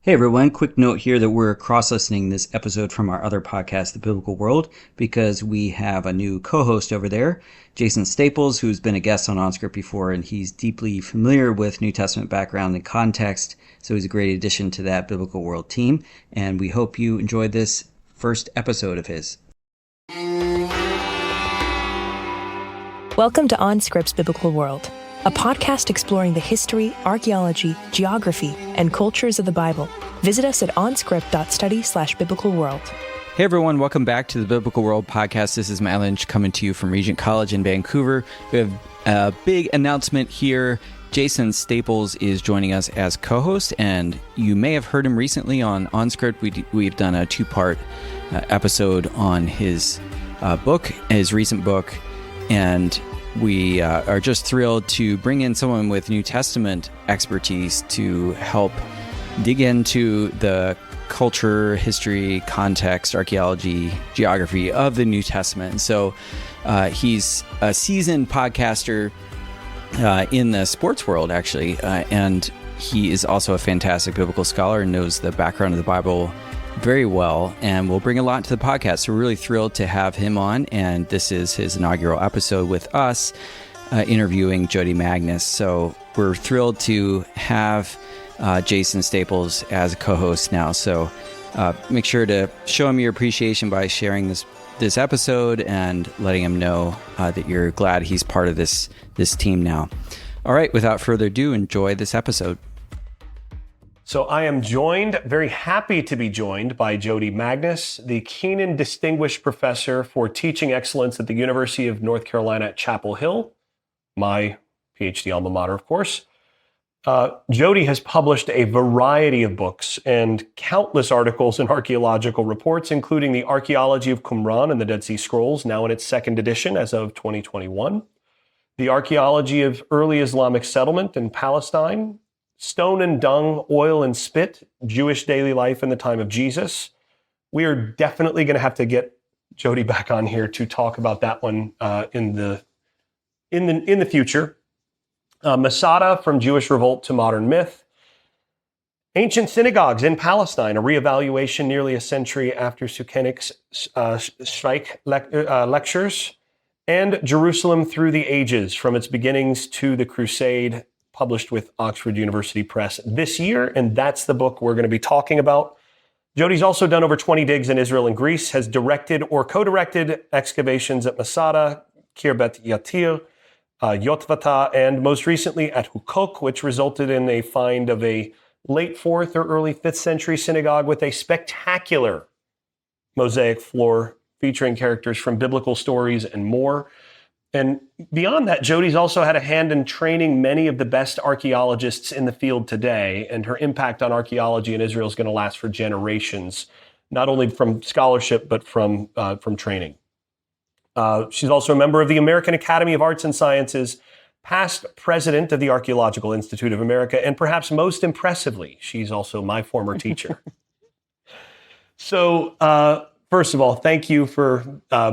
Hey everyone, quick note here that we're cross-listening this episode from our other podcast, The Biblical World, because we have a new co-host over there, Jason Staples, who's been a guest on OnScript before, and he's deeply familiar with New Testament background and context, so he's a great addition to that Biblical World team, and we hope you enjoyed this first episode of his. Welcome to OnScript's Biblical World, a podcast exploring the history, archaeology, geography, and cultures of the Bible. Visit us at onscript.study/biblical world. Hey everyone, welcome back to the Biblical World podcast. This is Matt Lynch coming to you from Regent College in Vancouver. We have a big announcement here. Jason Staples is joining us as co-host, and you may have heard him recently on OnScript. We've done a two-part episode on his recent book, and we are just thrilled to bring in someone with New Testament expertise to help dig into the culture, history, context, archaeology, geography of the New Testament. So he's a seasoned podcaster in the sports world, actually, and he is also a fantastic biblical scholar and knows the background of the Bible very well, and will bring a lot to the podcast. So we're really thrilled to have him on, and this is his inaugural episode with us, interviewing Jodi Magness. So we're thrilled to have Jason Staples as a co-host now. So make sure to show him your appreciation by sharing this episode and letting him know that you're glad he's part of this team now. All right, without further ado, enjoy this episode. So I am very happy to be joined by Jodi Magness, the Kenan Distinguished Professor for Teaching Excellence at the University of North Carolina at Chapel Hill, my PhD alma mater, of course. Jodi has published a variety of books and countless articles and archaeological reports, including The Archaeology of Qumran and the Dead Sea Scrolls, now in its second edition as of 2021, The Archaeology of Early Islamic Settlement in Palestine, Stone and Dung, Oil and Spit, Jewish Daily Life in the Time of Jesus. We are definitely going to have to get Jodi back on here to talk about that one in the future. Masada, From Jewish Revolt to Modern Myth. Ancient Synagogues in Palestine, a reevaluation nearly a century after Sukenik's strike lectures. And Jerusalem Through the Ages, From Its Beginnings to the Crusade, published with Oxford University Press this year, and that's the book we're going to be talking about. Jodi's also done over 20 digs in Israel and Greece, has directed or co-directed excavations at Masada, Khirbet Yatir, Yotvata, and most recently at Huqoq, which resulted in a find of a late 4th or early 5th century synagogue with a spectacular mosaic floor featuring characters from biblical stories and more. And beyond that, Jodi's also had a hand in training many of the best archaeologists in the field today, and her impact on archaeology in Israel is going to last for generations, not only from scholarship, but from training. She's also a member of the American Academy of Arts and Sciences, past president of the Archaeological Institute of America, and perhaps most impressively, she's also my former teacher. So, first of all, thank you for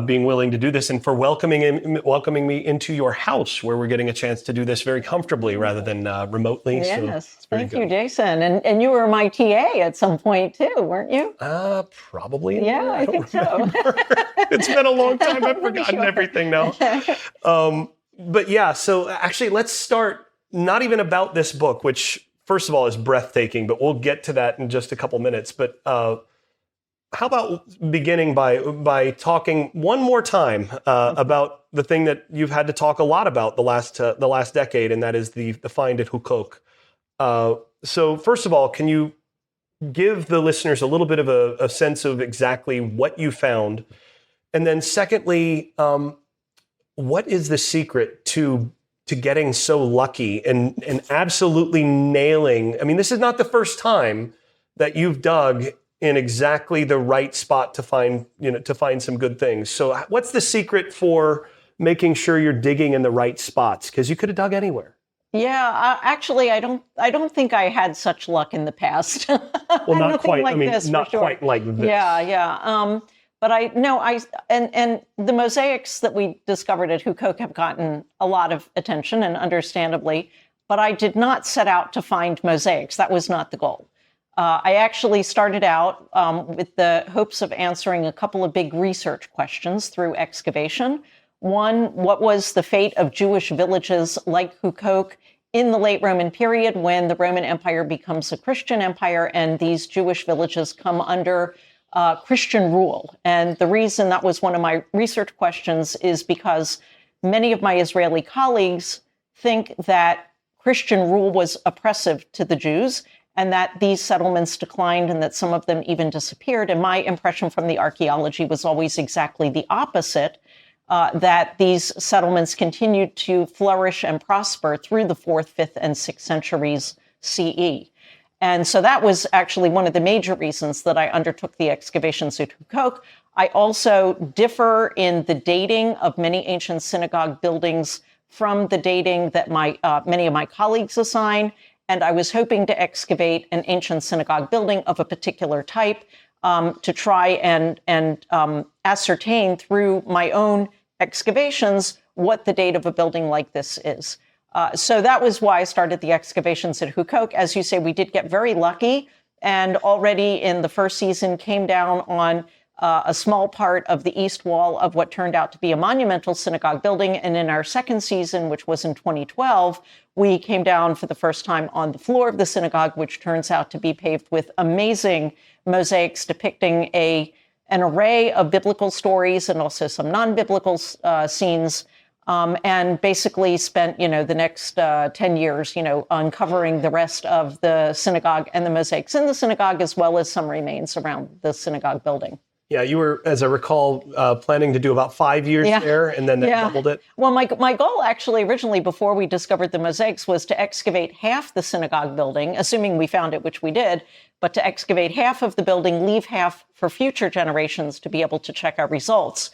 being willing to do this and for welcoming me into your house, where we're getting a chance to do this very comfortably rather than remotely. Yes, so thank you, Jason. And you were my TA at some point too, weren't you? Probably. Yeah, I think so. It's been a long time. I've forgotten everything now. But yeah, so actually, let's start not even about this book, which first of all is breathtaking, but we'll get to that in just a couple minutes. But how about beginning by talking one more time about the thing that you've had to talk a lot about the last decade, and that is the find at Huqoq. So first of all, can you give the listeners a little bit of a sense of exactly what you found, and then secondly, what is the secret to getting so lucky and absolutely nailing? I mean, this is not the first time that you've dug in exactly the right spot to find some good things. So what's the secret for making sure you're digging in the right spots? Because you could have dug anywhere. Yeah, actually, I don't think I had such luck in the past. Well, not quite. Like not quite like this. Yeah. But and the mosaics that we discovered at Huqoq have gotten a lot of attention, and understandably. But I did not set out to find mosaics. That was not the goal. I actually started out with the hopes of answering a couple of big research questions through excavation. One, what was the fate of Jewish villages like Huqoq in the late Roman period when the Roman Empire becomes a Christian empire and these Jewish villages come under Christian rule? And the reason that was one of my research questions is because many of my Israeli colleagues think that Christian rule was oppressive to the Jews and that these settlements declined and that some of them even disappeared. And my impression from the archaeology was always exactly the opposite, that these settlements continued to flourish and prosper through the 4th, 5th, and 6th centuries CE. And so that was actually one of the major reasons that I undertook the excavations at Huqoq. I also differ in the dating of many ancient synagogue buildings from the dating that many of my colleagues assign. And I was hoping to excavate an ancient synagogue building of a particular type to try and ascertain through my own excavations what the date of a building like this is. So that was why I started the excavations at Huqoq. As you say, we did get very lucky, and already in the first season came down on a small part of the east wall of what turned out to be a monumental synagogue building. And in our second season, which was in 2012, we came down for the first time on the floor of the synagogue, which turns out to be paved with amazing mosaics depicting an array of biblical stories and also some non-biblical scenes. And basically spent, the next 10 years, uncovering the rest of the synagogue and the mosaics in the synagogue, as well as some remains around the synagogue building. Yeah, you were, as I recall, planning to do about 5 years there, and then that doubled it. Well, my goal actually originally, before we discovered the mosaics, was to excavate half the synagogue building, assuming we found it, which we did, but to excavate half of the building, leave half for future generations to be able to check our results.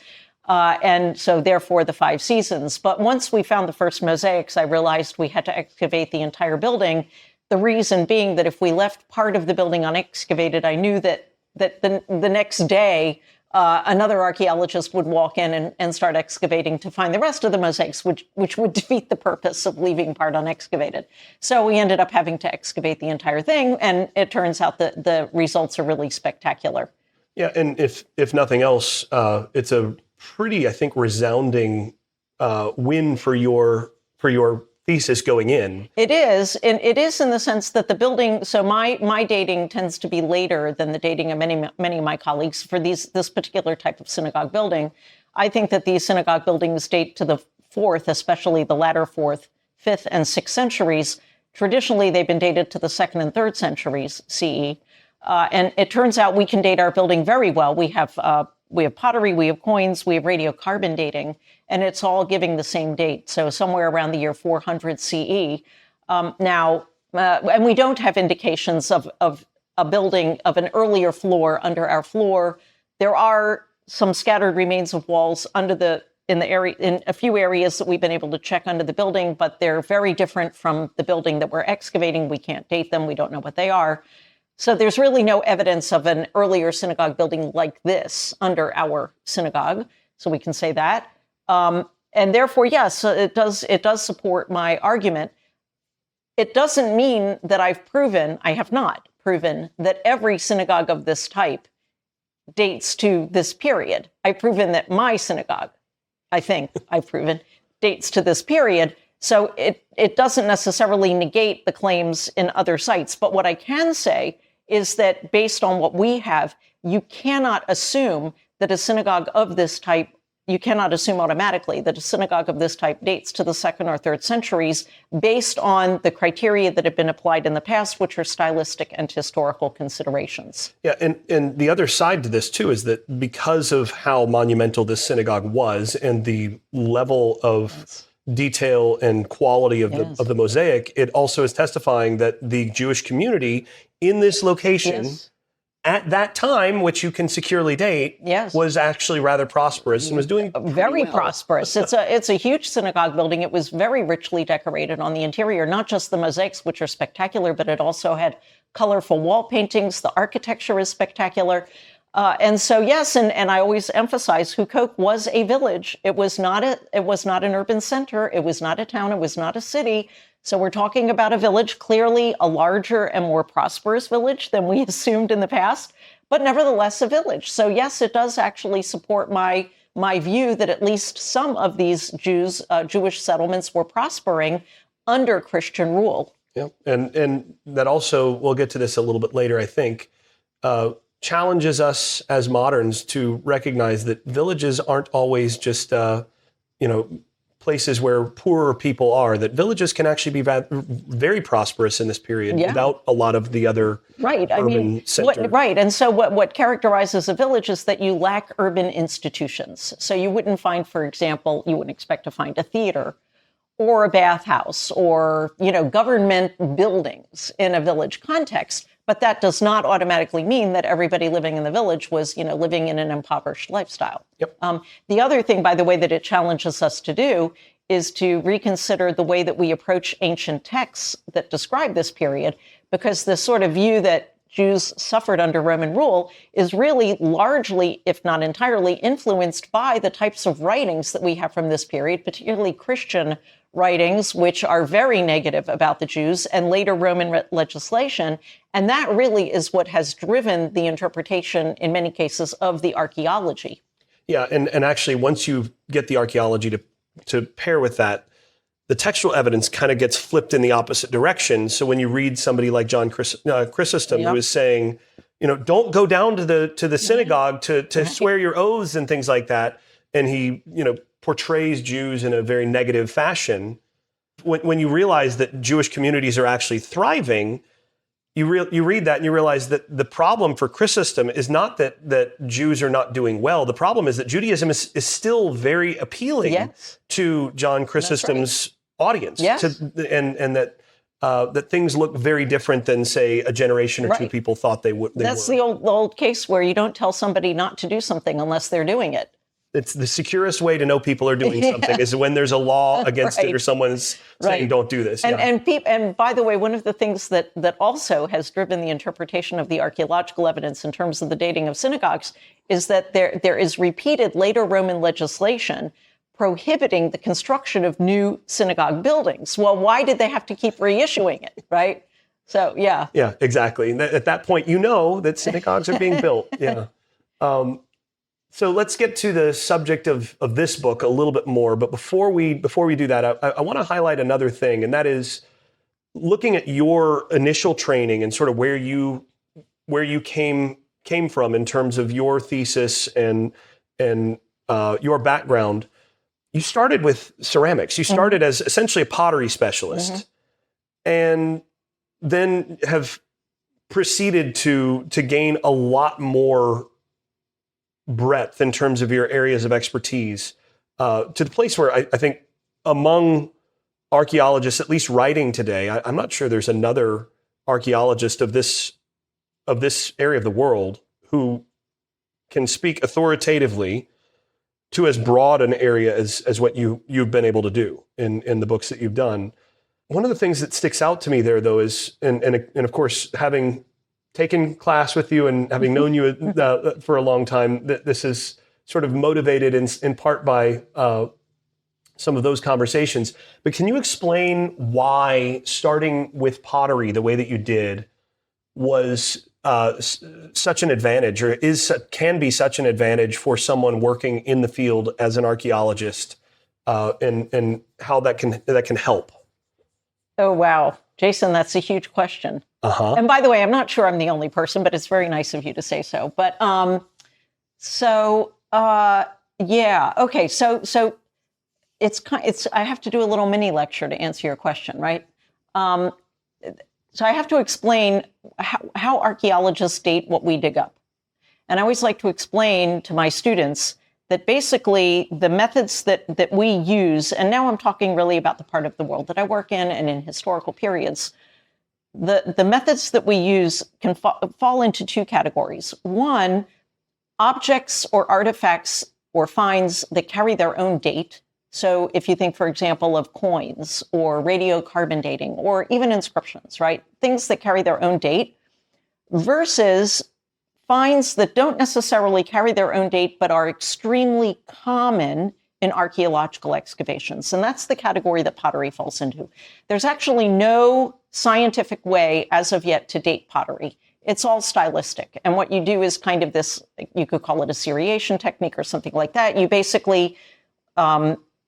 And so therefore the 5 seasons. But once we found the first mosaics, I realized we had to excavate the entire building. The reason being that if we left part of the building unexcavated, I knew that the next day, another archaeologist would walk in and start excavating to find the rest of the mosaics, which would defeat the purpose of leaving part unexcavated. So we ended up having to excavate the entire thing. And it turns out that the results are really spectacular. Yeah, and if nothing else, it's a pretty, I think, resounding win for your thesis going in. It is, and it is in the sense that the building. So my dating tends to be later than the dating of many of my colleagues for this particular type of synagogue building. I think that these synagogue buildings date to the 4th, especially the latter 4th, 5th, and 6th centuries. Traditionally, they've been dated to the 2nd and 3rd centuries CE. And it turns out we can date our building very well. We have pottery, we have coins, we have radiocarbon dating, and it's all giving the same date. So somewhere around the year 400 CE. And we don't have indications of a building of an earlier floor under our floor. There are some scattered remains of walls in a few areas that we've been able to check under the building, but they're very different from the building that we're excavating. We can't date them. We don't know what they are. So there's really no evidence of an earlier synagogue building like this under our synagogue. So we can say that. And therefore, yes, it does support my argument. It doesn't mean that I have not proven that every synagogue of this type dates to this period. I've proven that my synagogue, I think I've proven, dates to this period. So it doesn't necessarily negate the claims in other sites. But what I can say is that based on what we have, you cannot assume that a synagogue of this type, you cannot assume automatically that a synagogue of this type dates to the 2nd or 3rd centuries based on the criteria that have been applied in the past, which are stylistic and historical considerations. Yeah, and the other side to this, too, is that because of how monumental this synagogue was and the level of detail and quality of the mosaic, it also is testifying that the Jewish community in this location at that time, which you can securely date, was actually rather prosperous and was doing very well. Prosperous. It's a huge synagogue building. It was very richly decorated on the interior, not just the mosaics, which are spectacular, but it also had colorful wall paintings. The architecture is spectacular. And so, yes, and I always emphasize Huqoq was a village. It was not an urban center. It was not a town. It was not a city. So we're talking about a village, clearly a larger and more prosperous village than we assumed in the past, but nevertheless a village. So yes, it does actually support my view that at least some of these Jewish settlements were prospering under Christian rule. Yeah, and that also, we'll get to this a little bit later, I think, challenges us as moderns to recognize that villages aren't always just, places where poorer people are, that villages can actually be very prosperous in this period without a lot of the other urban center. And so what characterizes a village is that you lack urban institutions. So you wouldn't find, for example, you wouldn't expect to find a theater or a bathhouse or, government buildings in a village context. But that does not automatically mean that everybody living in the village was, living in an impoverished lifestyle. Yep. The other thing, by the way, that it challenges us to do is to reconsider the way that we approach ancient texts that describe this period, because this sort of view that Jews suffered under Roman rule is really largely, if not entirely, influenced by the types of writings that we have from this period, particularly Christian writings, which are very negative about the Jews, and later Roman legislation. And that really is what has driven the interpretation, in many cases, of the archaeology. Yeah, and actually, once you get the archaeology to pair with that, the textual evidence kind of gets flipped in the opposite direction. So when you read somebody like John Chrysostom, who is saying, don't go down to the synagogue to swear your oaths and things like that, and he, portrays Jews in a very negative fashion. When you realize that Jewish communities are actually thriving, you read that and you realize that the problem for Chrysostom is not that Jews are not doing well. The problem is that Judaism is still very appealing to John Chrysostom's audience, and that things look very different than, say, a generation or two people thought they would. That's the old case where you don't tell somebody not to do something unless they're doing it. It's the securest way to know people are doing something is when there's a law against it or someone's saying, don't do this. And by the way, one of the things that also has driven the interpretation of the archaeological evidence in terms of the dating of synagogues is that there is repeated later Roman legislation prohibiting the construction of new synagogue buildings. Well, why did they have to keep reissuing it, right? So, yeah. Yeah, exactly. And at that point, that synagogues are being built. Yeah. So let's get to the subject of this book a little bit more. But before we do that, I want to highlight another thing, and that is looking at your initial training and sort of where you came from in terms of your thesis and your background. You started with ceramics. You started as essentially a pottery specialist, and then have proceeded to gain a lot more breadth in terms of your areas of expertise, to the place where I think among archaeologists, at least writing today, I'm not sure there's another archaeologist of this area of the world who can speak authoritatively to as broad an area as what you've been able to do in the books that you've done. One of the things that sticks out to me there, though, is, and of course, having taken class with you and having known you for a long time, this is sort of motivated in part by some of those conversations. But can you explain why starting with pottery the way that you did was such an advantage, or can be such an advantage for someone working in the field as an archaeologist, and how that can help? Oh, wow. Jason, that's a huge question. And by the way, I'm not sure I'm the only person, but it's very nice of you to say so. But yeah, okay. So it's I have to do a little mini lecture to answer your question, right? So I have to explain how archaeologists date what we dig up. And I always like to explain to my students that basically the methods that we use, and now I'm talking really about the part of the world that I work in and in historical periods, the methods that we use can fall into two categories. One, objects or artifacts or finds that carry their own date. So if you think, for example, of coins or radiocarbon dating or even inscriptions, right? Things that carry their own date versus finds that don't necessarily carry their own date but are extremely common in archaeological excavations. And that's the category that pottery falls into. There's actually no scientific way as of yet to date pottery. It's all stylistic. And what you do is kind of this, you could call it a seriation technique or something like that. You basically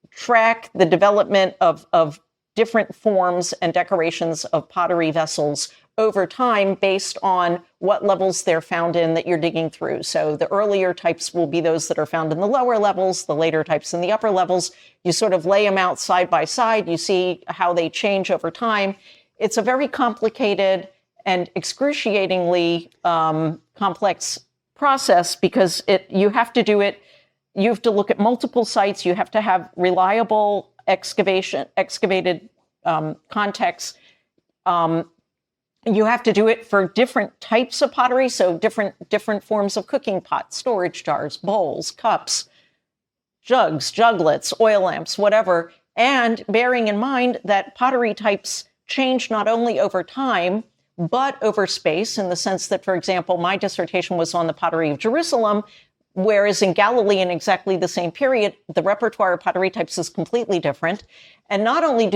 track the development of different forms and decorations of pottery vessels over time based on what levels they're found in that you're digging through. So the earlier types will be those that are found in the lower levels, the later types in the upper levels. You sort of lay them out side by side. You see how they change over time. It's a very complicated and excruciatingly complex process because you have to do it. You have to look at multiple sites. You have to have reliable excavated context. You have to do it for different types of pottery, so different forms of cooking pots, storage jars, bowls, cups, jugs, juglets, oil lamps, whatever. And bearing in mind that pottery types change not only over time, but over space, in the sense that, for example, my dissertation was on the pottery of Jerusalem, whereas in Galilee, in exactly the same period, the repertoire of pottery types is completely different. And not only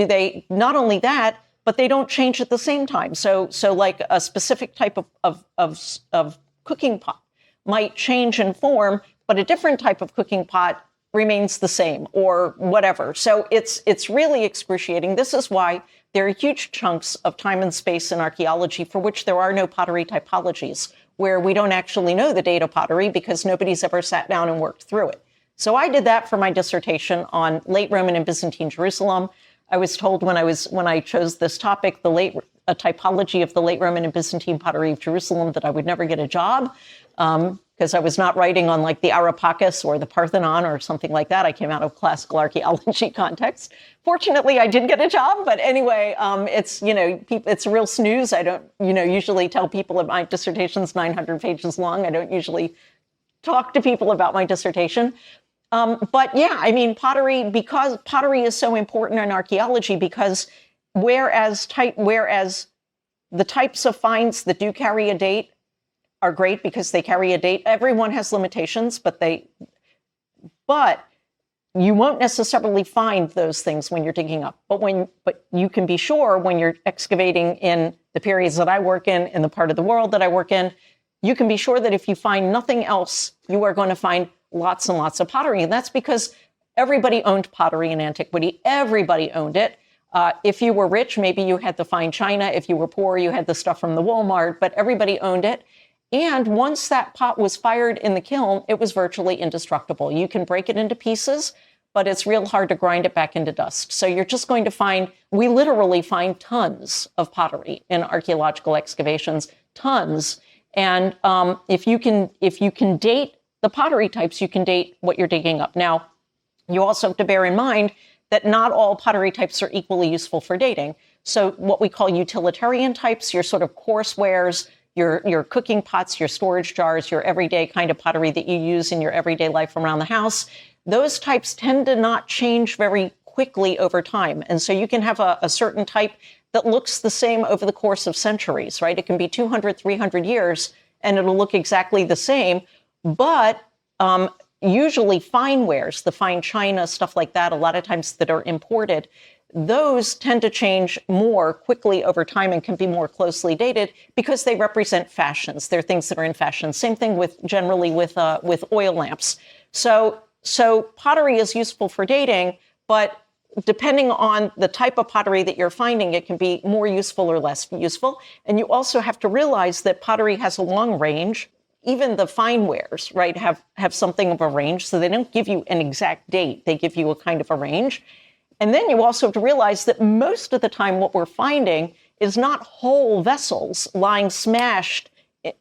that, but they don't change at the same time. So like a specific type of cooking pot might change in form, but a different type of cooking pot remains the same or whatever. So it's really excruciating. This is why there are huge chunks of time and space in archaeology for which there are no pottery typologies, where we don't actually know the date of pottery because nobody's ever sat down and worked through it. So I did that for my dissertation on late Roman and Byzantine Jerusalem. I was told when I chose this topic, a typology of the late Roman and Byzantine pottery of Jerusalem, that I would never get a job because I was not writing on like the Areopagus or the Parthenon or something like that. I came out of classical archaeology context. Fortunately, I did get a job, but anyway, it's a real snooze. I don't usually tell people that my dissertation's 900 pages long. I don't usually talk to people about my dissertation. But yeah, I mean, because pottery is so important in archaeology, because whereas the types of finds that do carry a date are great because they carry a date. Everyone has limitations, but you won't necessarily find those things when you're digging up. But you can be sure when you're excavating in the periods that I work in the part of the world that I work in, you can be sure that if you find nothing else, you are going to find lots and lots of pottery. And that's because everybody owned pottery in antiquity. Everybody owned it. If you were rich, maybe you had the fine china. If you were poor, you had the stuff from the Walmart, but everybody owned it. And once that pot was fired in the kiln, it was virtually indestructible. You can break it into pieces, but it's real hard to grind it back into dust. So you're just going to we literally find tons of pottery in archaeological excavations, tons. And if you can date the pottery types, you can date what you're digging up. Now, you also have to bear in mind that not all pottery types are equally useful for dating. So what we call utilitarian types, your sort of coarse wares, your cooking pots, your storage jars, your everyday kind of pottery that you use in your everyday life around the house, those types tend to not change very quickly over time. And so you can have a certain type that looks the same over the course of centuries, right? It can be 200, 300 years, and it'll look exactly the same. But usually fine wares, the fine china, stuff like that, a lot of times that are imported, those tend to change more quickly over time and can be more closely dated because they represent fashions. They're things that are in fashion. Same thing generally with oil lamps. So pottery is useful for dating, but depending on the type of pottery that you're finding, it can be more useful or less useful. And you also have to realize that pottery has a long range. Even the fine wares, right, have something of a range. So they don't give you an exact date. They give you a kind of a range. And then you also have to realize that most of the time what we're finding is not whole vessels lying smashed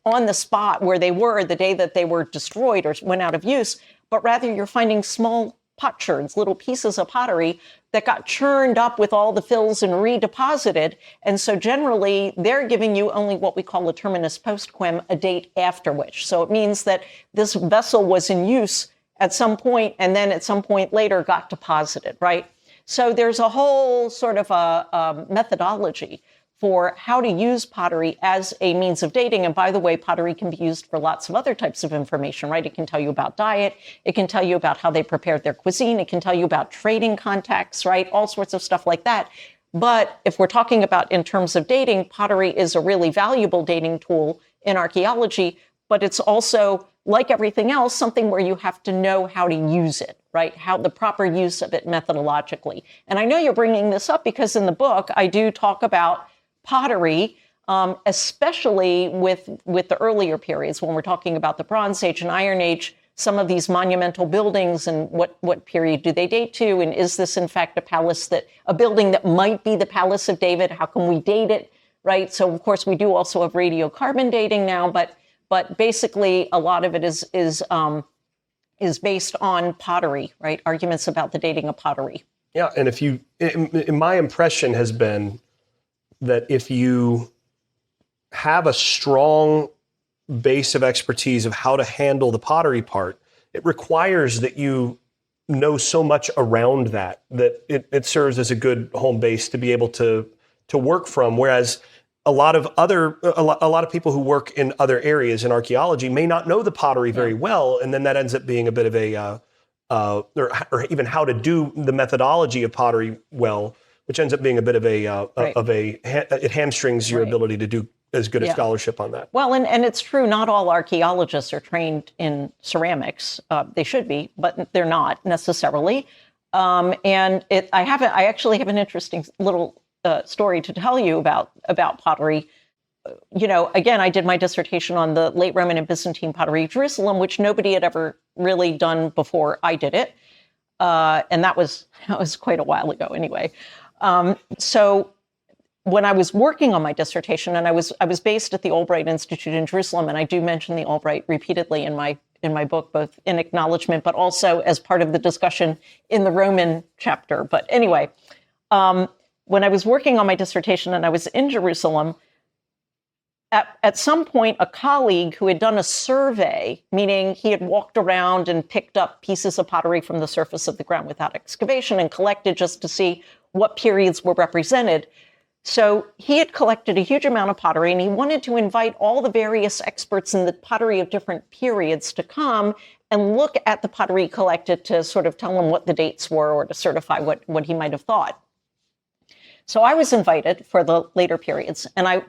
on the spot where they were the day that they were destroyed or went out of use, but rather you're finding small potsherds, little pieces of pottery that got churned up with all the fills and redeposited. And so generally, they're giving you only what we call a terminus postquem, a date after which. So it means that this vessel was in use at some point, and then at some point later got deposited, right? So there's a whole sort of a methodology for how to use pottery as a means of dating. And by the way, pottery can be used for lots of other types of information, right? It can tell you about diet. It can tell you about how they prepared their cuisine. It can tell you about trading contacts, right? All sorts of stuff like that. But if we're talking about in terms of dating, pottery is a really valuable dating tool in archaeology, but it's also, like everything else, something where you have to know how to use it, right? How the proper use of it methodologically. And I know you're bringing this up because in the book, I do talk about pottery, especially with the earlier periods when we're talking about the Bronze Age and Iron Age, some of these monumental buildings and what period do they date to? And is this in fact a building that might be the Palace of David? How can we date it, right? So of course we do also have radiocarbon dating now, but basically a lot of it is based on pottery, right? Arguments about the dating of pottery. Yeah, and my impression has been that if you have a strong base of expertise of how to handle the pottery part, it requires that you know so much around that it serves as a good home base to be able to work from. Whereas a lot of people who work in other areas in archaeology may not know the pottery very well, and then that ends up being a bit of a or even how to do the methodology of pottery well, which ends up being a bit of it hamstrings your ability to do as good a scholarship on that. Well, and it's true, not all archaeologists are trained in ceramics. They should be, but they're not necessarily. I actually have an interesting little story to tell you about pottery. Again, I did my dissertation on the late Roman and Byzantine pottery of Jerusalem, which nobody had ever really done before I did it. And that was quite a while ago anyway. So when I was working on my dissertation, and I was based at the Albright Institute in Jerusalem, and I do mention the Albright repeatedly in my book, both in acknowledgement, but also as part of the discussion in the Roman chapter. But anyway, when I was working on my dissertation and I was in Jerusalem, at some point, a colleague who had done a survey, meaning he had walked around and picked up pieces of pottery from the surface of the ground without excavation and collected just to see what periods were represented. So he had collected a huge amount of pottery, and he wanted to invite all the various experts in the pottery of different periods to come and look at the pottery collected to sort of tell him what the dates were or to certify what he might have thought. So I was invited for the later periods, and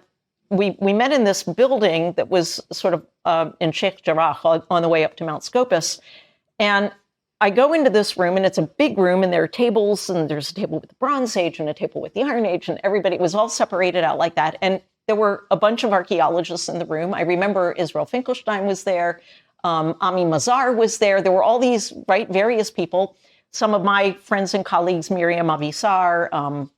we met in this building that was sort of in Sheikh Jarrah on the way up to Mount Scopus. And I go into this room, and it's a big room, and there are tables, and there's a table with the Bronze Age and a table with the Iron Age, and everybody was all separated out like that. And there were a bunch of archaeologists in the room. I remember Israel Finkelstein was there. Ami Mazar was there. There were all these, various people. Some of my friends and colleagues, Miriam Avisar,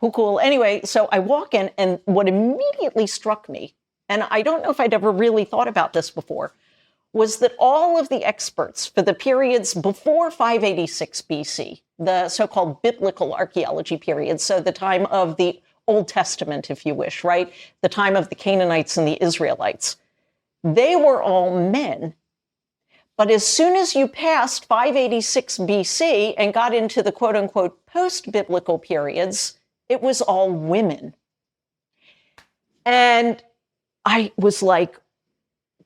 Huqoq. Anyway, so I walk in, and what immediately struck me, and I don't know if I'd ever really thought about this before, was that all of the experts for the periods before 586 BC, the so-called biblical archaeology period, so the time of the Old Testament, if you wish, right? The time of the Canaanites and the Israelites, they were all men. But as soon as you passed 586 BC and got into the quote-unquote post-biblical periods, it was all women. And I was like,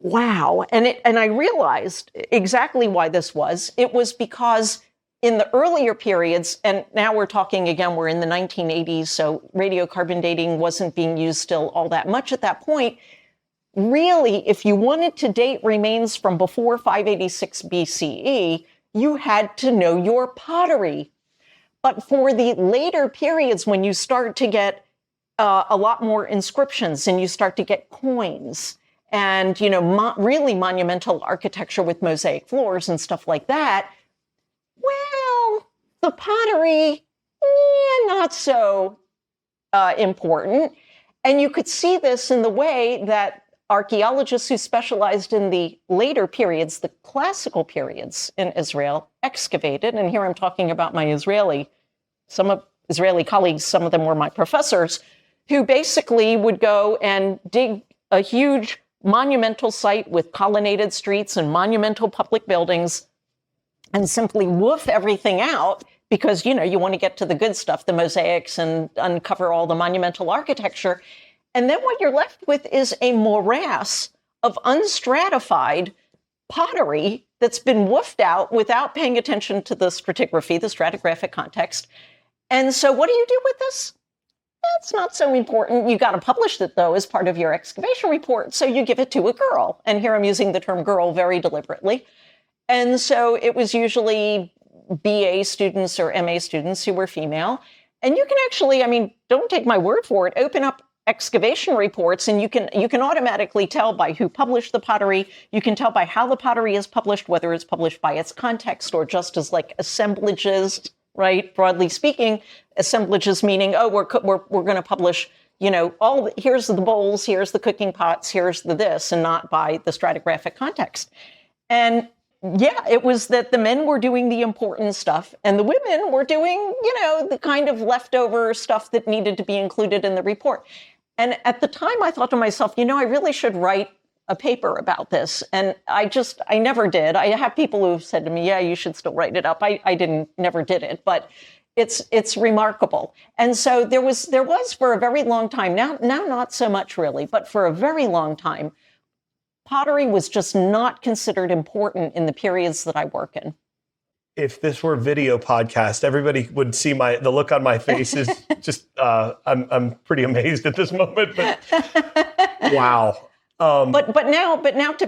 wow. And I realized exactly why this was. It was because in the earlier periods, and now we're talking again, we're in the 1980s, so radiocarbon dating wasn't being used still all that much at that point. Really, if you wanted to date remains from before 586 BCE, you had to know your pottery. But for the later periods, when you start to get a lot more inscriptions and you start to get coins and, really monumental architecture with mosaic floors and stuff like that, well, the pottery, not so important. And you could see this in the way that archaeologists who specialized in the later periods, the classical periods in Israel, excavated, and here I'm talking about my Israeli colleagues, some of them were my professors, who basically would go and dig a huge monumental site with colonnaded streets and monumental public buildings and simply woof everything out because, you want to get to the good stuff, the mosaics, and uncover all the monumental architecture. And then what you're left with is a morass of unstratified pottery that's been woofed out without paying attention to the stratigraphy, the stratigraphic context. And so what do you do with this? That's not so important. You got to publish it, though, as part of your excavation report. So you give it to a girl. And here I'm using the term girl very deliberately. And so it was usually BA students or MA students who were female. And you can actually, don't take my word for it, open up excavation reports, and you can automatically tell by who published the pottery. You can tell by how the pottery is published, whether it's published by its context or just as like assemblages, right? Broadly speaking, assemblages meaning, we're going to publish, here's the bowls, here's the cooking pots, here's the this, and not by the stratigraphic context. And yeah, it was that the men were doing the important stuff and the women were doing, the kind of leftover stuff that needed to be included in the report. And at the time, I thought to myself, I really should write a paper about this. And I never did. I have people who've said to me, yeah, you should still write it up. I never did it, but it's remarkable. And so there was for a very long time, now not so much really, but for a very long time, pottery was just not considered important in the periods that I work in. If this were a video podcast, everybody would see the look on my face is just, I'm pretty amazed at this moment, but wow. But now to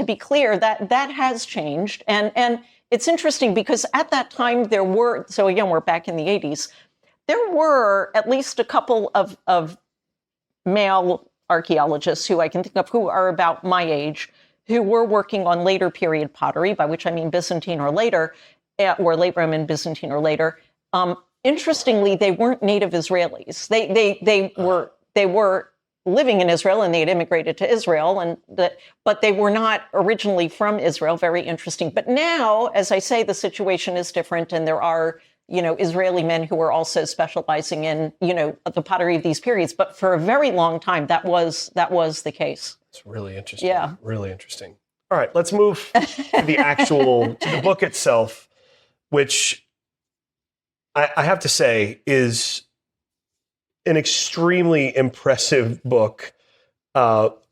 be clear, that has changed. And it's interesting because at that time so again, we're back in the 80s, there were at least a couple of male archaeologists who I can think of who are about my age, who were working on later period pottery, by which I mean Byzantine or later, or late Roman, Byzantine or later. Interestingly, they weren't native Israelis. They were living in Israel and they had immigrated to Israel, but they were not originally from Israel. Very interesting. But now, as I say, the situation is different, and there are Israeli men who are also specializing in the pottery of these periods. But for a very long time, that was the case. It's really interesting. Yeah, really interesting. All right, let's move to the book itself, which I have to say is an extremely impressive book,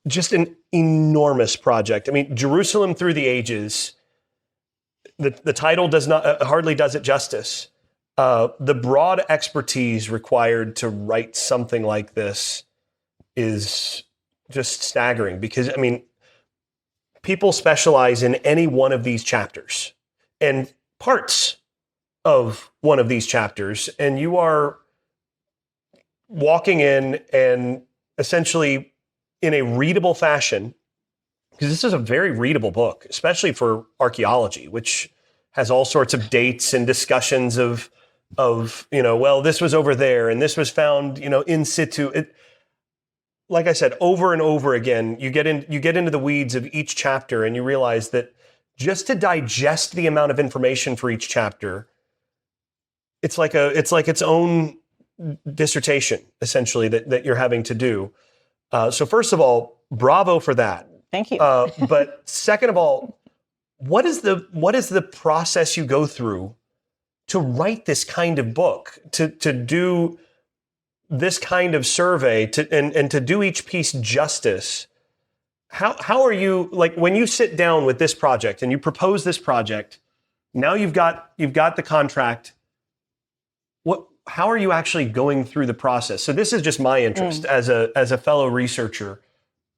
just an enormous project. Jerusalem Through the Ages, the title hardly does it justice. The broad expertise required to write something like this is just staggering because, people specialize in any one of these chapters and parts of one of these chapters, and you are walking in and essentially in a readable fashion, because this is a very readable book, especially for archaeology, which has all sorts of dates and discussions of this was over there and this was found, in situ. Like I said, over and over again, you get into the weeds of each chapter and you realize that just to digest the amount of information for each chapter, it's like its own dissertation, essentially, that you're having to do. So first of all, bravo for that. Thank you. But second of all, what is the process you go through to write this kind of book, to do this kind of survey, and to do each piece justice? How are you, like, when you sit down with this project and you propose this project, now you've got the contract, how are you actually going through the process? So this is just my interest as a fellow researcher.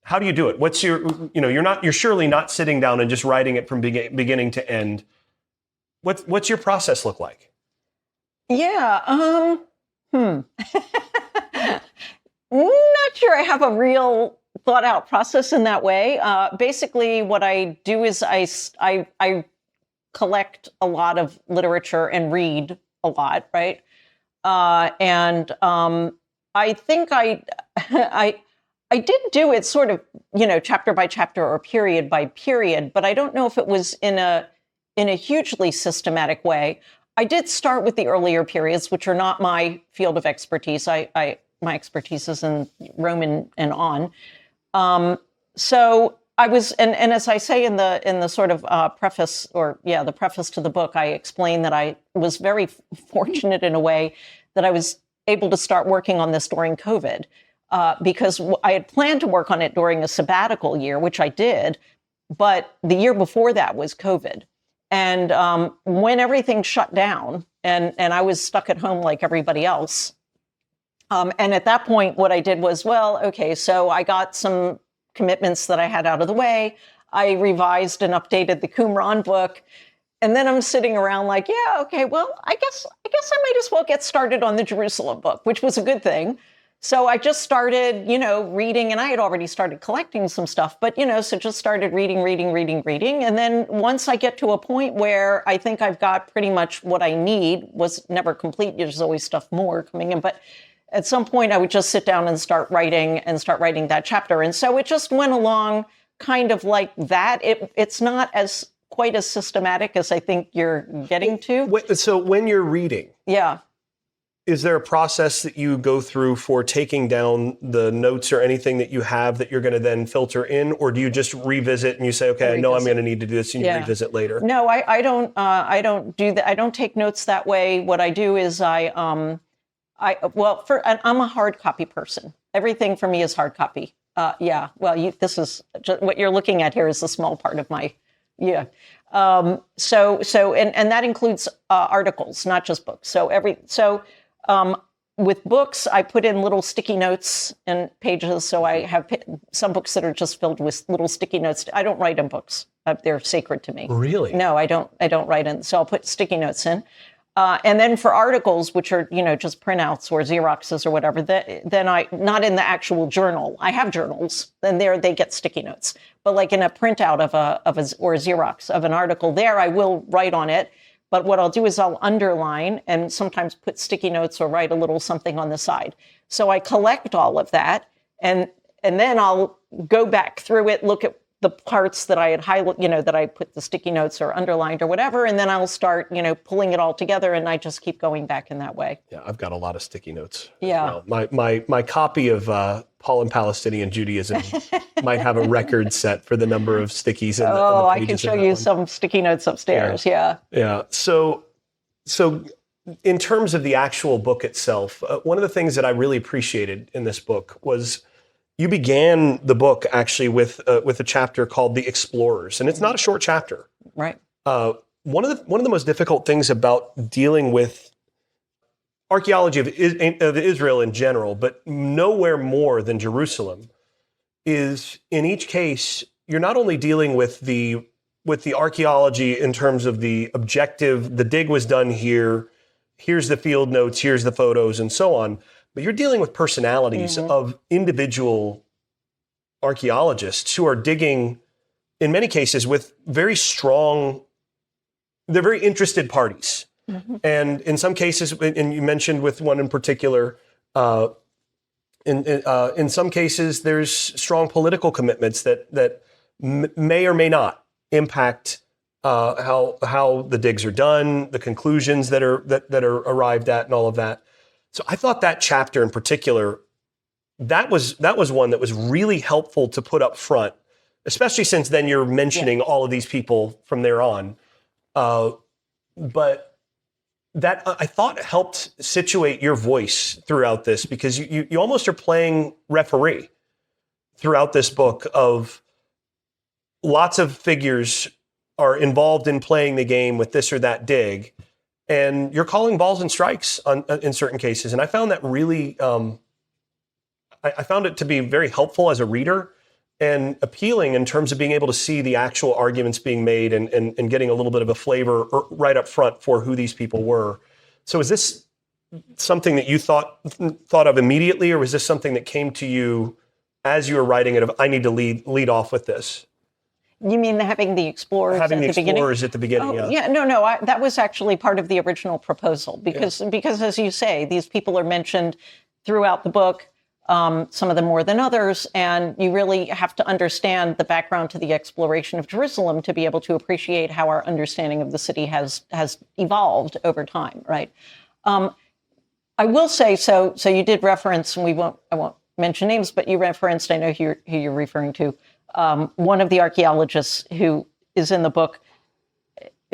How do you do it? What's your, you're surely not sitting down and just writing it from beginning to end. What's your process look like? Yeah. Not sure I have a real thought out process in that way. Basically, what I do is I collect a lot of literature and read a lot, right? And I think I did do it sort of, chapter by chapter or period by period, but I don't know if it was in a hugely systematic way. I did start with the earlier periods, which are not my field of expertise. My expertise is in Roman and on. So I was, and as I say in the sort of preface, the preface to the book, I explain that I was very fortunate in a way that I was able to start working on this during COVID. because I had planned to work on it during a sabbatical year, which I did. But the year before that was COVID. And when everything shut down and I was stuck at home like everybody else. And at that point, what I did was, well, okay, so I got some commitments that I had out of the way. I revised and updated the Qumran book. And then I'm sitting around like, yeah, okay, well, I guess I might as well get started on the Jerusalem book, which was a good thing. So I just started, reading, and I had already started collecting some stuff, but, so just started reading. And then once I get to a point where I think I've got pretty much what I need, was never complete, there's always stuff more coming in, but at some point I would just sit down and start writing that chapter. And so it just went along kind of like that. It's not quite as systematic as I think you're getting to. So when you're reading. Yeah. Is there a process that you go through for taking down the notes or anything that you have that you're going to then filter in? Or do you just revisit and you say, okay, I know I'm going to need to do this, and you revisit later? No, I don't do that. I don't take notes that way. What I do is I'm a hard copy person. Everything for me is hard copy. This is just, what you're looking at here is a small part of my, and that includes articles, not just books. With books, I put in little sticky notes and pages. So I have some books that are just filled with little sticky notes. I don't write in books. They're sacred to me. Really? No, I don't write in. So I'll put sticky notes in. And then for articles, which are, just printouts or Xeroxes or whatever, then not in the actual journal. I have journals, and there they get sticky notes. But like in a printout or a Xerox of an article, there I will write on it. But what I'll do is I'll underline and sometimes put sticky notes or write a little something on the side. So I collect all of that, and then I'll go back through it, look at the parts that I had highlighted, that I put the sticky notes or underlined or whatever, and then I'll start, pulling it all together, and I just keep going back in that way. Yeah, I've got a lot of sticky notes. Yeah. Well. My copy of Paul and Palestinian Judaism might have a record set for the number of stickies. I can show you some sticky notes upstairs. Yeah. Yeah. So in terms of the actual book itself, one of the things that I really appreciated in this book was you began the book actually with a chapter called "The Explorers," and it's not a short chapter. Right. One of the most difficult things about dealing with archaeology of Israel in general, but nowhere more than Jerusalem, is in each case you're not only dealing with the archaeology in terms of the objective, the dig was done here, here's the field notes, here's the photos, and so on. But you're dealing with personalities of individual archaeologists who are digging, in many cases, with very strong, they're very interested parties. Mm-hmm. And in some cases, and you mentioned with one in particular, in some cases, there's strong political commitments that may or may not impact how the digs are done, the conclusions that are arrived at, and all of that. So I thought that chapter in particular, that was one that was really helpful to put up front, especially since then you're mentioning all of these people from there on. But that I thought helped situate your voice throughout this, because you almost are playing referee throughout this book of lots of figures are involved in playing the game with this or that dig. And you're calling balls and strikes in certain cases. And I found that really, I found it to be very helpful as a reader and appealing in terms of being able to see the actual arguments being made and getting a little bit of a flavor right up front for who these people were. So is this something that you thought of immediately, or was this something that came to you as you were writing it of, I need to lead off with this? You mean having the explorers at the beginning? At the beginning, yeah. No, that was actually part of the original proposal, because as you say, these people are mentioned throughout the book, some of them more than others, and you really have to understand the background to the exploration of Jerusalem to be able to appreciate how our understanding of the city has evolved over time, right? I will say, so you did reference, and I won't mention names, but you referenced, I know who you're referring to, one of the archaeologists who is in the book,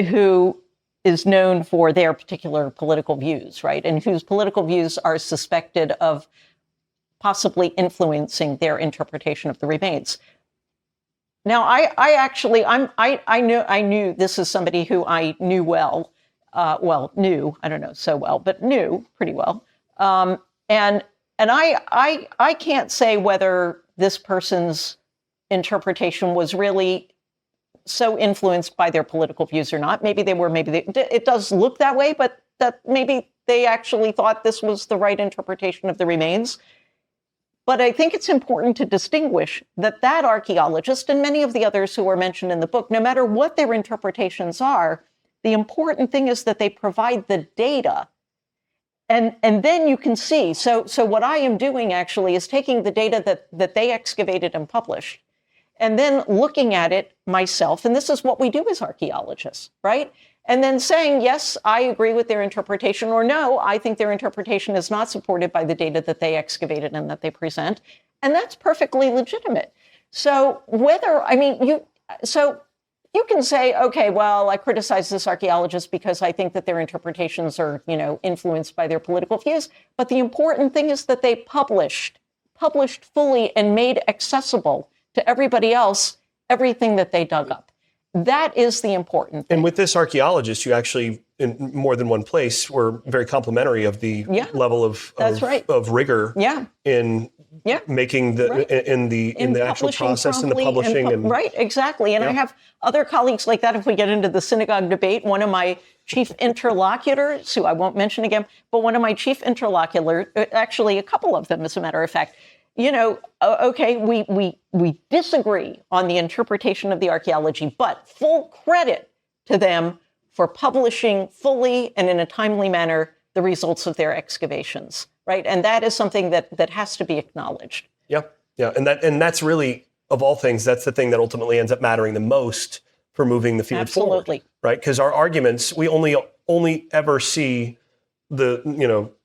who is known for their particular political views, right? And whose political views are suspected of possibly influencing their interpretation of the remains. Now, I knew this is somebody who I knew well, I don't know so well, but knew pretty well. And I can't say whether this person's interpretation was really so influenced by their political views or not. Maybe they were, it does look that way, but that maybe they actually thought this was the right interpretation of the remains. But I think it's important to distinguish that archaeologist and many of the others who are mentioned in the book, no matter what their interpretations are, the important thing is that they provide the data. And then you can see. So what I am doing actually is taking the data that they excavated and published, and then looking at it myself. And this is what we do as archaeologists, right? And then saying, yes, I agree with their interpretation, or no, I think their interpretation is not supported by the data that they excavated and that they present. And that's perfectly legitimate. So you can say, okay, well, I criticize this archaeologist because I think that their interpretations are, influenced by their political views. But the important thing is that they published fully and made accessible to everybody else everything that they dug up. That is the important thing. And with this archaeologist, you actually, in more than one place, were very complimentary of the level of rigor in making in the actual process and the publishing. Right, exactly. And I have other colleagues like that. If we get into the synagogue debate, one of my chief interlocutors, who I won't mention again, but one of my chief interlocutors, actually a couple of them, as a matter of fact, okay, we disagree on the interpretation of the archaeology, but full credit to them for publishing fully and in a timely manner the results of their excavations, right? And that is something that has to be acknowledged. Yeah. And that's really, of all things, that's the thing that ultimately ends up mattering the most for moving the field forward, right? Because our arguments, we only ever see the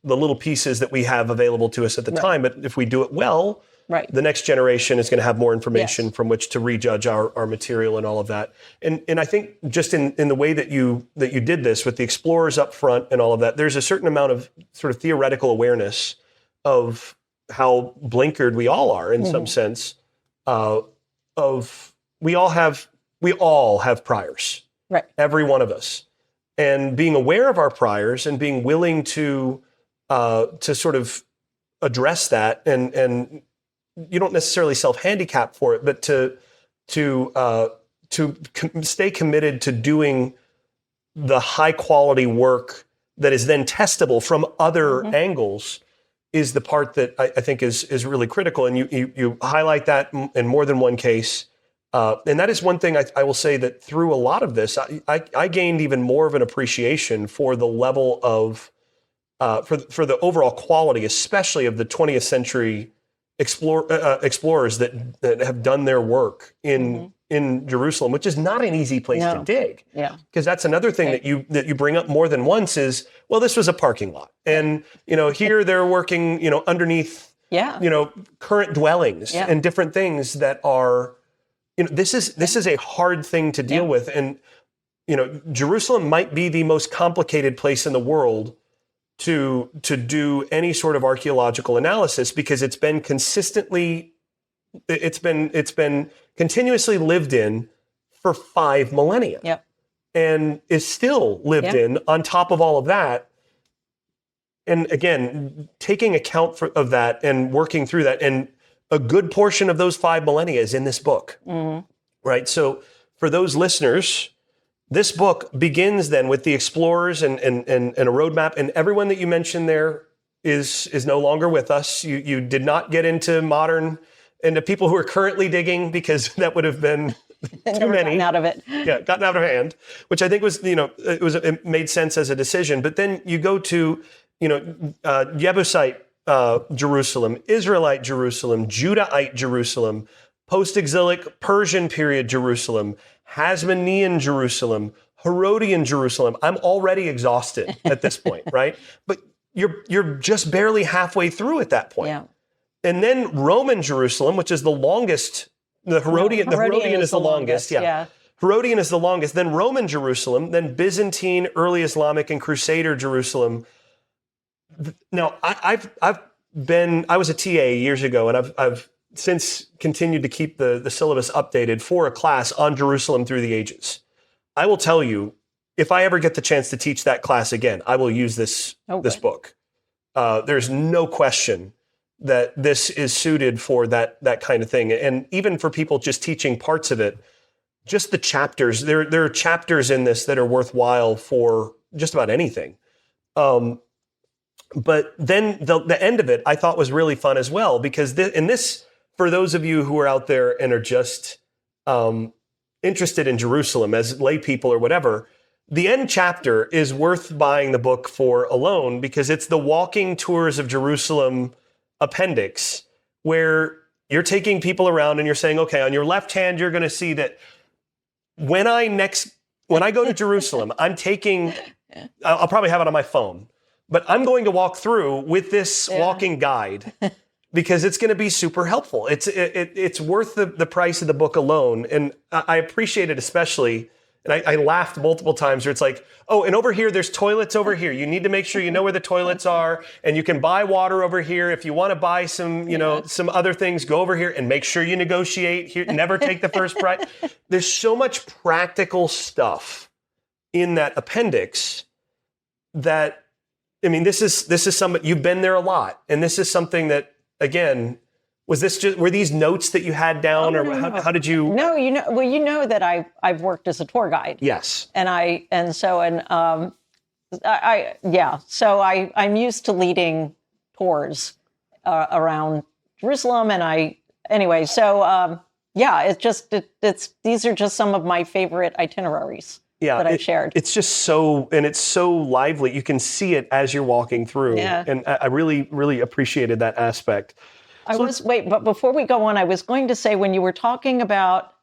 little pieces that we have available to us at the time. But if we do it well, the next generation is going to have more information from which to rejudge our material and all of that. And I think just in the way that you did this with the explorers up front and all of that, there's a certain amount of sort of theoretical awareness of how blinkered we all are in some sense. We all have priors, right? Every one of us. And being aware of our priors and being willing to sort of address that, and you don't necessarily self-handicap for it, but to stay committed to doing the high-quality work that is then testable from other angles is the part that I think is really critical. And you highlight that in more than one case. And that is one thing I will say that through a lot of this, I gained even more of an appreciation for the level of, for the overall quality, especially of the 20th century explorers that have done their work in Jerusalem, which is not an easy place to dig. Yeah, because that's another thing that you bring up more than once is, well, this was a parking lot, and here they're working underneath current dwellings and different things that are. This is a hard thing to deal with. And, Jerusalem might be the most complicated place in the world to do any sort of archaeological analysis because it's been continuously lived in for 5 millennia. Yep. And is still lived in on top of all of that. And again, taking account of that and working through that, and a good portion of those 5 millennia is in this book, right? So for those listeners, this book begins then with the explorers and a roadmap, and everyone that you mentioned there is no longer with us. You did not get into people who are currently digging because that would have been too many. Gotten out of it. Yeah, gotten out of hand, which I think was, it made sense as a decision. But then you go to, Jebusite Jerusalem, Israelite Jerusalem, Judahite Jerusalem, post-exilic Persian period Jerusalem, Hasmonean Jerusalem, Herodian Jerusalem. I'm already exhausted at this point, right? But you're just barely halfway through at that point. Yeah. And then Roman Jerusalem, which is the longest. The Herodian is the longest. Yeah. Herodian is the longest. Then Roman Jerusalem, then Byzantine, early Islamic, and Crusader Jerusalem. Now, I've I was a TA years ago, and I've since continued to keep the syllabus updated for a class on Jerusalem through the ages. I will tell you, if I ever get the chance to teach that class again, I will use this book. There's no question that this is suited for that kind of thing. And even for people just teaching parts of it, just the chapters, there are chapters in this that are worthwhile for just about anything. But then the end of it, I thought was really fun as well, because this, for those of you who are out there and are just interested in Jerusalem as lay people or whatever, the end chapter is worth buying the book for alone, because it's the walking tours of Jerusalem appendix, where you're taking people around and you're saying, okay, on your left hand, you're going to see that when I go to Jerusalem, I'll probably have it on my phone, but I'm going to walk through with this walking guide, because it's going to be super helpful. It's worth the price of the book alone. And I appreciate it especially. And I laughed multiple times where it's like, oh, and over here, there's toilets over here. You need to make sure you know where the toilets are, and you can buy water over here. If you want to buy some other things, go over here and make sure you negotiate here. Never take the first price. There's so much practical stuff in that appendix that, I mean, this is something, you've been there a lot. And this is something that, again, were these notes that you had down, or how did you? No, you know that I've worked as a tour guide. Yes. So I'm used to leading tours around Jerusalem, these are just some of my favorite itineraries that I've shared. It's just it's so lively. You can see it as you're walking through. Yeah. And I really, really appreciated that aspect. But before we go on, I was going to say, when we were talking about,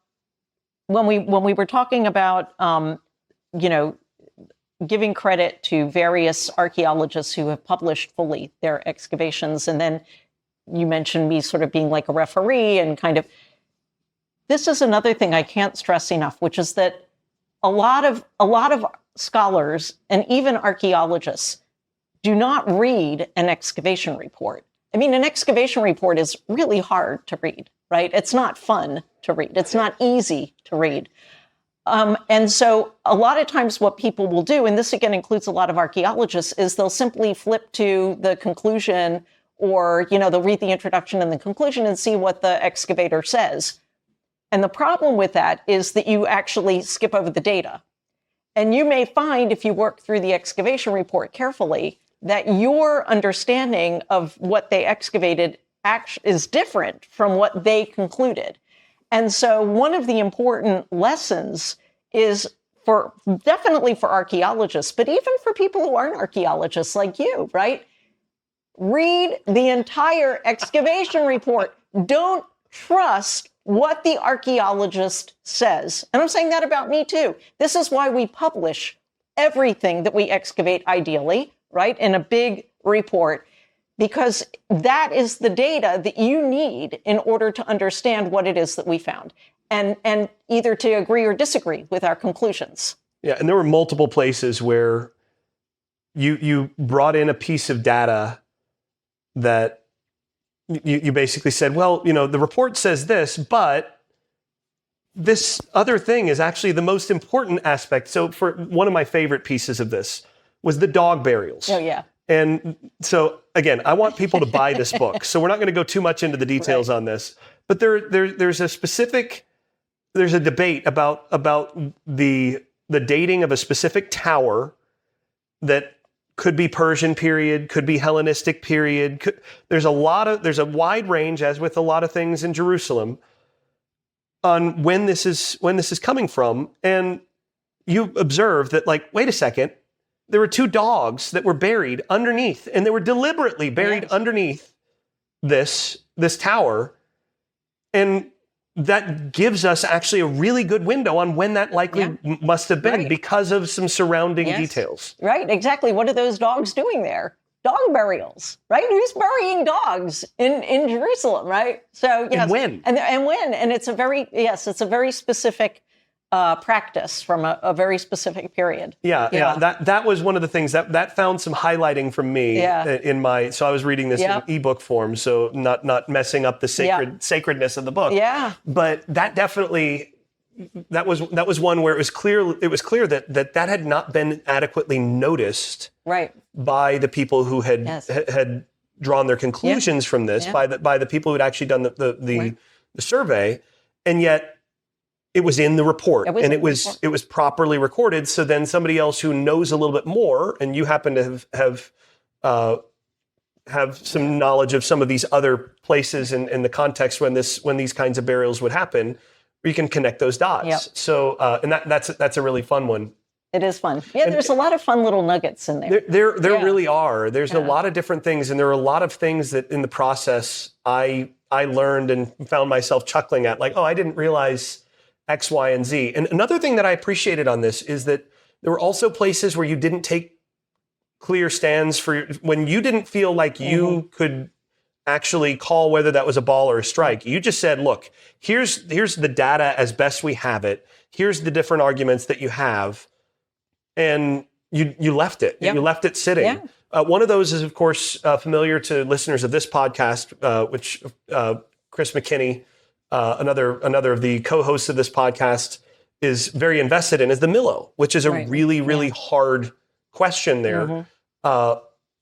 giving credit to various archaeologists who have published fully their excavations, and then you mentioned me sort of being like a referee and kind of, this is another thing I can't stress enough, which is that a lot of scholars and even archaeologists do not read an excavation report. I mean, an excavation report is really hard to read, right? It's not fun to read. It's not easy to read. And so a lot of times what people will do, and this again includes a lot of archaeologists, is they'll simply flip to the conclusion, or, they'll read the introduction and the conclusion and see what the excavator says. And the problem with that is that you actually skip over the data. And you may find, if you work through the excavation report carefully, that your understanding of what they excavated is different from what they concluded. And so one of the important lessons is definitely for archaeologists, but even for people who aren't archaeologists like you, right? Read the entire excavation report. Don't trust what the archaeologist says. And I'm saying that about me too. This is why we publish everything that we excavate, ideally, right, in a big report, because that is the data that you need in order to understand what it is that we found, and either to agree or disagree with our conclusions. Yeah, and there were multiple places where you brought in a piece of data that you basically said, well, the report says this, but this other thing is actually the most important aspect. So for one of my favorite pieces of this was the dog burials. Oh, yeah. And so, again, I want people to buy this book. So we're not going to go too much into the details on this. But there's a debate about the dating of a specific tower that could be Persian period, could be Hellenistic period. There's a wide range, as with a lot of things in Jerusalem, on when this is coming from. And you observe that, like, wait a second, there were two dogs that were buried underneath, and they were deliberately buried underneath this tower. And that gives us actually a really good window on when that likely must have been, because of some surrounding details. Right, exactly. What are those dogs doing there? Dog burials, right? Who's burying dogs in Jerusalem, right? So yes, and when? And when? And it's a very specific practice from a very specific period. Yeah. That was one of the things that found some highlighting from me in my. So I was reading this in ebook form, so not messing up the sacredness of the book. Yeah. But that definitely. That was one where it was clear that had not been adequately noticed by the people who had drawn their conclusions from this, by the people who had actually done the survey, and yet it was in the report, it was properly recorded. So then somebody else who knows a little bit more, and you happen to have some knowledge of some of these other places in the context when these kinds of burials would happen, you can connect those dots. Yep. So, and that's a really fun one. It is fun. Yeah, there's a lot of fun little nuggets in there. There really are. There's a lot of different things, and there are a lot of things that in the process I learned and found myself chuckling at, like, oh, I didn't realize X, Y, and Z. And another thing that I appreciated on this is that there were also places where you didn't take clear stands for when you didn't feel like you could actually call whether that was a ball or a strike. You just said, look, here's the data as best we have it. Here's the different arguments that you have. And you left it. Yep. You left it sitting. Yeah. One of those is, of course, familiar to listeners of this podcast, which Chris McKinney, another of the co-hosts of this podcast, is very invested in, is the Millo, which is a really hard question there.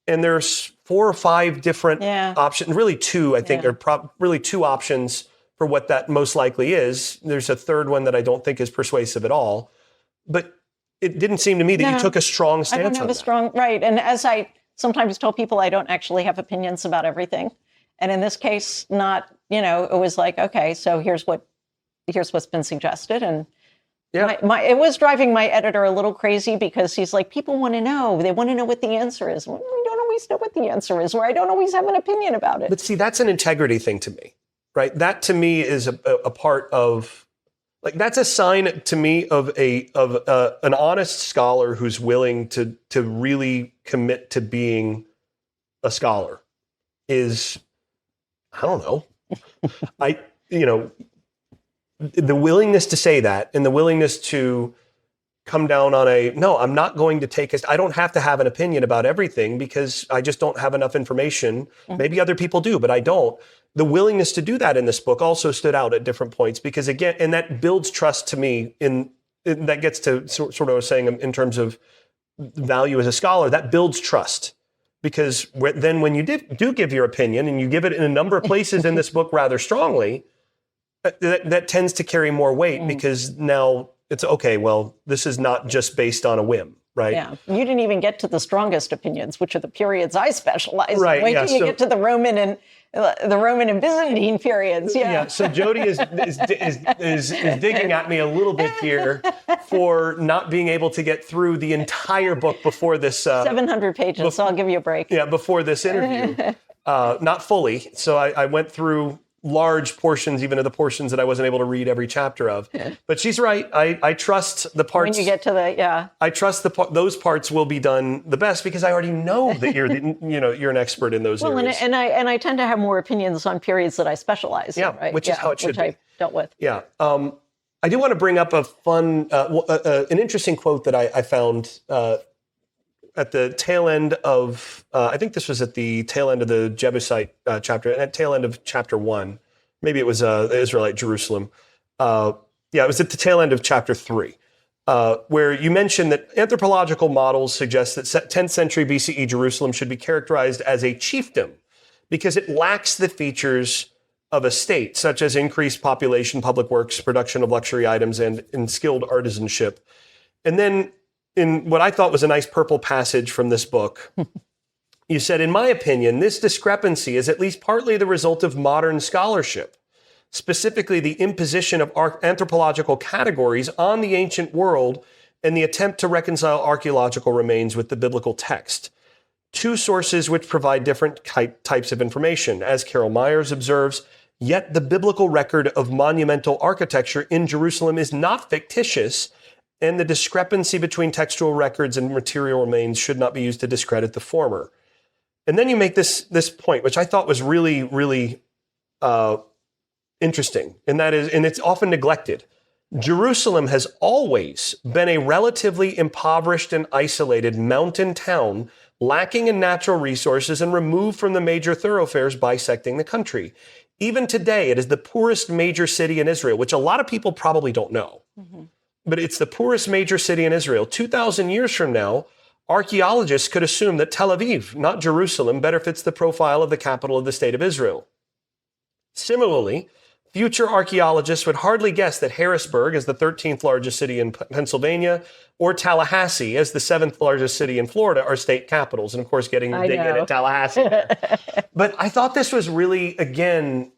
And there's 4 or 5 different options, really 2, I think, or really 2 options for what that most likely is. There's a third one that I don't think is persuasive at all. But it didn't seem to me that you took a strong stance on that. I don't have a strong, And as I sometimes tell people, I don't actually have opinions about everything. And in this case, it was like, okay, so here's what's been suggested. And it was driving my editor a little crazy, because he's like, people want to know. They want to know what the answer is. We don't always know what the answer is, or I don't always have an opinion about it. But see, that's an integrity thing to me, right? That to me is a part of, like, that's a sign to me of an honest scholar who's willing to really commit to being a scholar. Is, I don't know, the willingness to say that, and the willingness to come down on no, I'm not going to I don't have to have an opinion about everything because I just don't have enough information. Maybe other people do, but I don't. The willingness to do that in this book also stood out at different points, because again, and that builds trust to me that gets to sort of what I was saying in terms of value as a scholar, that builds trust. Because then when you do give your opinion, and you give it in a number of places in this book rather strongly, that tends to carry more weight, because now it's okay, well, this is not just based on a whim, right? Yeah, you didn't even get to the strongest opinions, which are the periods I specialize in. Wait till you get to the Roman and Byzantine periods. Yeah. So Jodi is digging at me a little bit here for not being able to get through the entire book before this. 700 pages, so I'll give you a break. Yeah, before this interview. Not fully. So I went through large portions, even of the portions that I wasn't able to read every chapter of. But she's right. I trust the parts. When you get to I trust those parts will be done the best, because I already know that you're you're an expert in those areas. And I tend to have more opinions on periods that I specialize in, right? Which is how it should be. I dealt with. Yeah. I do want to bring up a fun, an interesting quote that I found at the tail end of, I think this was at the tail end of the Jebusite chapter, at tail end of chapter 1. Maybe it was the Israelite Jerusalem. It was at the tail end of chapter 3, where you mentioned that anthropological models suggest that 10th century BCE Jerusalem should be characterized as a chiefdom because it lacks the features of a state, such as increased population, public works, production of luxury items, and skilled artisanship. And then in what I thought was a nice purple passage from this book, you said, in my opinion, this discrepancy is at least partly the result of modern scholarship, specifically the imposition of anthropological categories on the ancient world and the attempt to reconcile archaeological remains with the biblical text. 2 sources which provide different types of information. As Carol Myers observes, yet the biblical record of monumental architecture in Jerusalem is not fictitious, and the discrepancy between textual records and material remains should not be used to discredit the former. And then you make this point, which I thought was really, really interesting, and that is, and it's often neglected, Jerusalem has always been a relatively impoverished and isolated mountain town, lacking in natural resources and removed from the major thoroughfares bisecting the country. Even today, it is the poorest major city in Israel, which a lot of people probably don't know. But it's the poorest major city in Israel. 2,000 years from now, archaeologists could assume that Tel Aviv, not Jerusalem, better fits the profile of the capital of the state of Israel. Similarly, future archaeologists would hardly guess that Harrisburg, as the 13th largest city in Pennsylvania, or Tallahassee, as the 7th largest city in Florida, are state capitals. And of course, dig in at Tallahassee. But I thought this was really, again,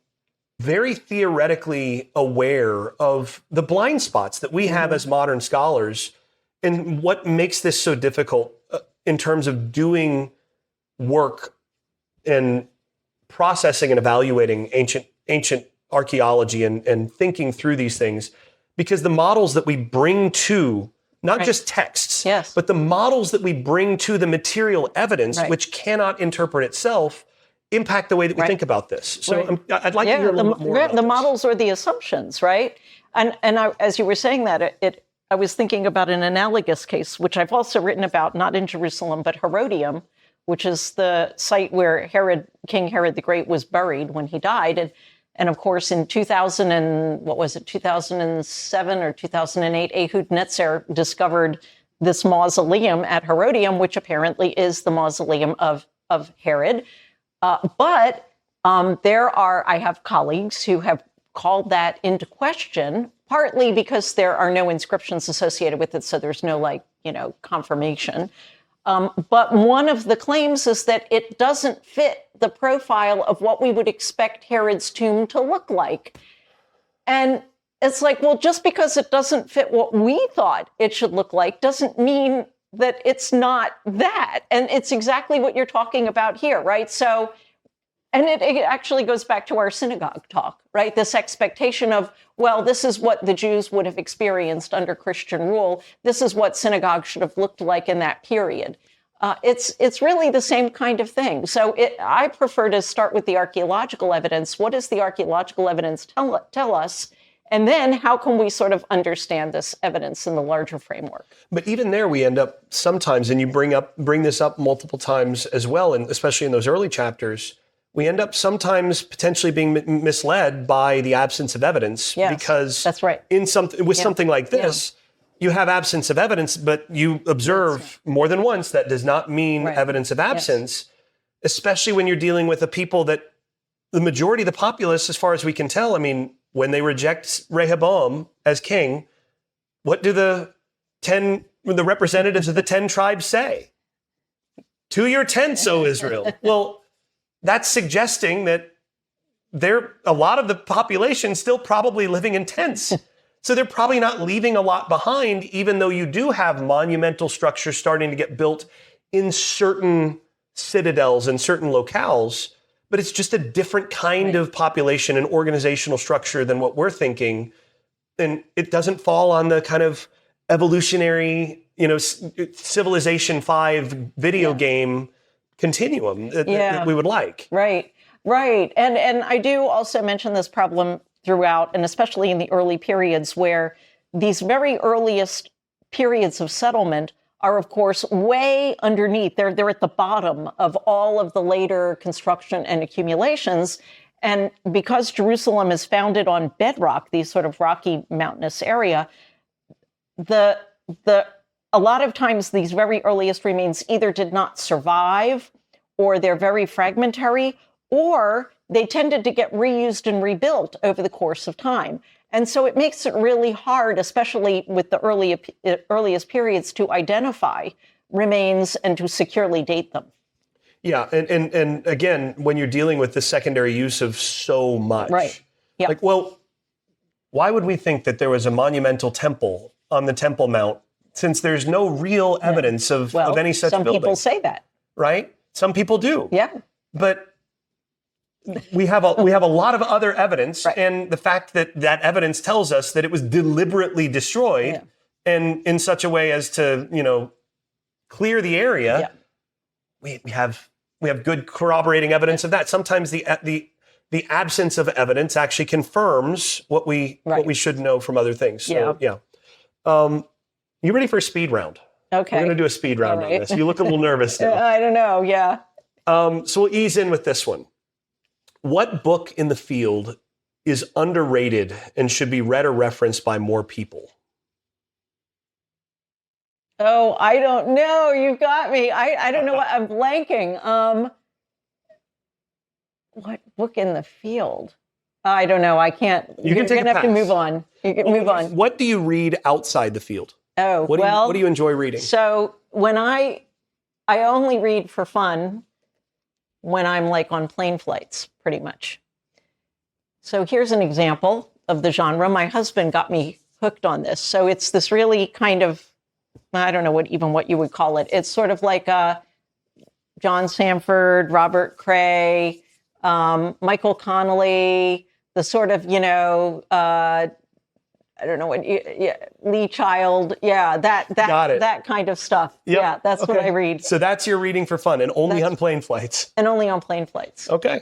very theoretically aware of the blind spots that we have as modern scholars and what makes this so difficult in terms of doing work and processing and evaluating ancient archaeology and thinking through these things, because the models that we bring to not just texts, but the models that we bring to the material evidence, which cannot interpret itself, impact the way that we think about this. So I'd like to hear a little bit more about the models or the assumptions, right? And as you were saying that, I was thinking about an analogous case, which I've also written about, not in Jerusalem, but Herodium, which is the site where King Herod the Great was buried when he died. And of course, in 2007 or 2008, Ehud Netzer discovered this mausoleum at Herodium, which apparently is the mausoleum of Herod. But I have colleagues who have called that into question, partly because there are no inscriptions associated with it, so there's no confirmation. But one of the claims is that it doesn't fit the profile of what we would expect Herod's tomb to look like. And it's like, well, just because it doesn't fit what we thought it should look like doesn't mean that it's not that. And it's exactly what you're talking about here, right? So, and it actually goes back to our synagogue talk, right? This expectation of, well, this is what the Jews would have experienced under Christian rule. This is what synagogue should have looked like in that period. It's really the same kind of thing. So I prefer to start with the archaeological evidence. What does the archaeological evidence tell us? And then how can we sort of understand this evidence in the larger framework? But even there, we end up sometimes, and you bring this up multiple times as well, and especially in those early chapters, we end up sometimes potentially being misled by the absence of evidence. Because that's right. Something like this, you have absence of evidence, but you observe more than once that does not mean evidence of absence, especially when you're dealing with a people that the majority of the populace, as far as we can tell, I mean, when they reject Rehoboam as king, what do the representatives of the 10 tribes say? To your tents, O Israel. Well, that's suggesting that a lot of the population still probably living in tents. So they're probably not leaving a lot behind, even though you do have monumental structures starting to get built in certain citadels and certain locales. But it's just a different kind of population and organizational structure than what we're thinking. And it doesn't fall on the kind of evolutionary, Civilization 5 video game continuum that we would like. Right. And I do also mention this problem throughout, and especially in the early periods where these very earliest periods of settlement are, of course, way underneath. They're at the bottom of all of the later construction and accumulations. And because Jerusalem is founded on bedrock, these sort of rocky mountainous area, a lot of times these very earliest remains either did not survive, or they're very fragmentary, or they tended to get reused and rebuilt over the course of time. And so it makes it really hard, especially with the earliest periods, to identify remains and to securely date them. Yeah, and again, when you're dealing with the secondary use of so much, like, well, why would we think that there was a monumental temple on the Temple Mount, since there's no real evidence of any such building? Some people say that. Right? Some people do. Yeah. But we have a lot of other evidence, and the fact that evidence tells us that it was deliberately destroyed and in such a way as to, clear the area. We have good corroborating evidence of that. Sometimes the the absence of evidence actually confirms what we should know from other things. So, you ready for a speed round? Okay. We're going to do a speed round on this. You look a little nervous now. I don't know. Yeah. So we'll ease in with this one. What book in the field is underrated and should be read or referenced by more people? Oh, I don't know. You've got me. I don't know what I'm blanking. What book in the field? I don't know. I can't. You're going to have to move on. You can move on. What do you read outside the field? Oh, what do you enjoy reading? So when I only read for fun when I'm like on plane flights, pretty much. So here's an example of the genre. My husband got me hooked on this. So it's this really kind of, I don't know what you would call it. It's sort of like John Sanford, Robert Cray, Michael Connolly, the sort of, I don't know Lee Child. Yeah, that kind of stuff. Yep. Yeah, that's what I read. So that's your reading for fun and only on plane flights. And only on plane flights. Okay.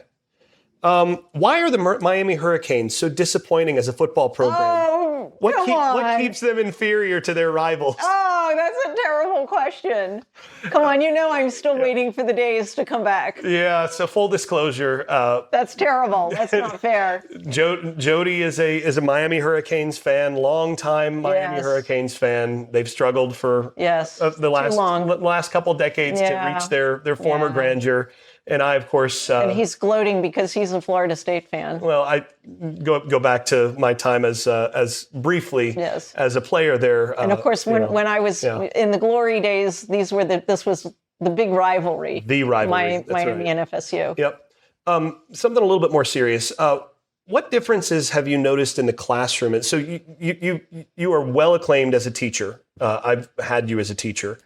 Why are the Miami Hurricanes so disappointing as a football program? Oh, what keeps them inferior to their rivals? Oh, that's a terrible question. Come on, I'm still waiting for the days to come back. Yeah, so full disclosure. That's terrible. That's not fair. Jodi is a Miami Hurricanes fan, longtime Miami Hurricanes fan. They've struggled for the last couple decades to reach their former grandeur. And I, of course... and he's gloating because he's a Florida State fan. Well, I go back to my time as briefly as a player there. And of course, when I was in the glory days, this was the big rivalry. The rivalry. Miami and FSU. Yep. Something a little bit more serious. What differences have you noticed in the classroom? And so you are well acclaimed as a teacher. I've had you as a teacher.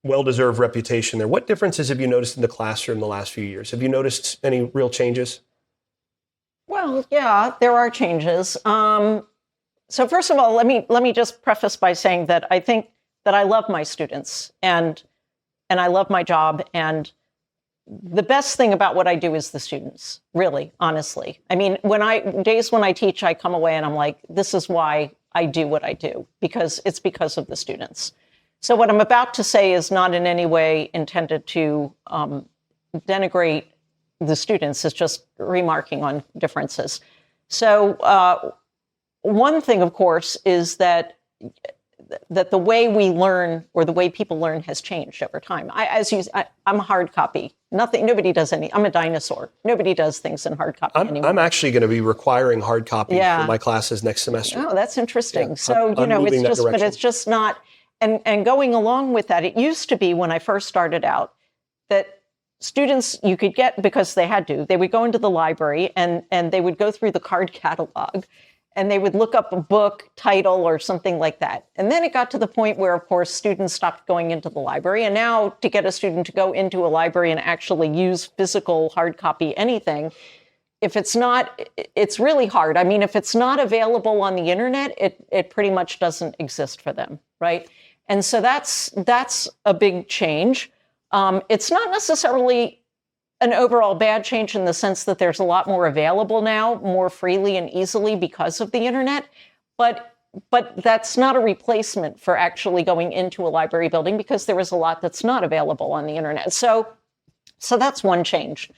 Well-deserved reputation there. What differences have you noticed in the classroom the last few years? Have you noticed any real changes? Well, yeah, there are changes. So first of all, let me just preface by saying that I think that I love my students and I love my job, and the best thing about what I do is the students, really, honestly. I mean, when I teach, I come away and I'm like, this is why I do what I do, because of the students. So what I'm about to say is not in any way intended to denigrate the students. It's just remarking on differences. So one thing, of course, is that the way we learn or the way people learn has changed over time. I'm a hard copy. Nobody does any. I'm a dinosaur. Nobody does things in hard copy anymore. I'm actually going to be requiring hard copy for my classes next semester. Oh, that's interesting. Yeah, so it's just not. And going along with that, it used to be when I first started out that students you could get because they had to. They would go into the library and they would go through the card catalog and they would look up a book title or something like that. And then it got to the point where, of course, students stopped going into the library. And now to get a student to go into a library and actually use physical hard copy anything, if it's not, it's really hard. I mean, if it's not available on the internet, it pretty much doesn't exist for them, right? And so that's a big change. It's not necessarily an overall bad change in the sense that there's a lot more available now, more freely and easily because of the internet. But that's not a replacement for actually going into a library building because there is a lot that's not available on the internet. So that's one change.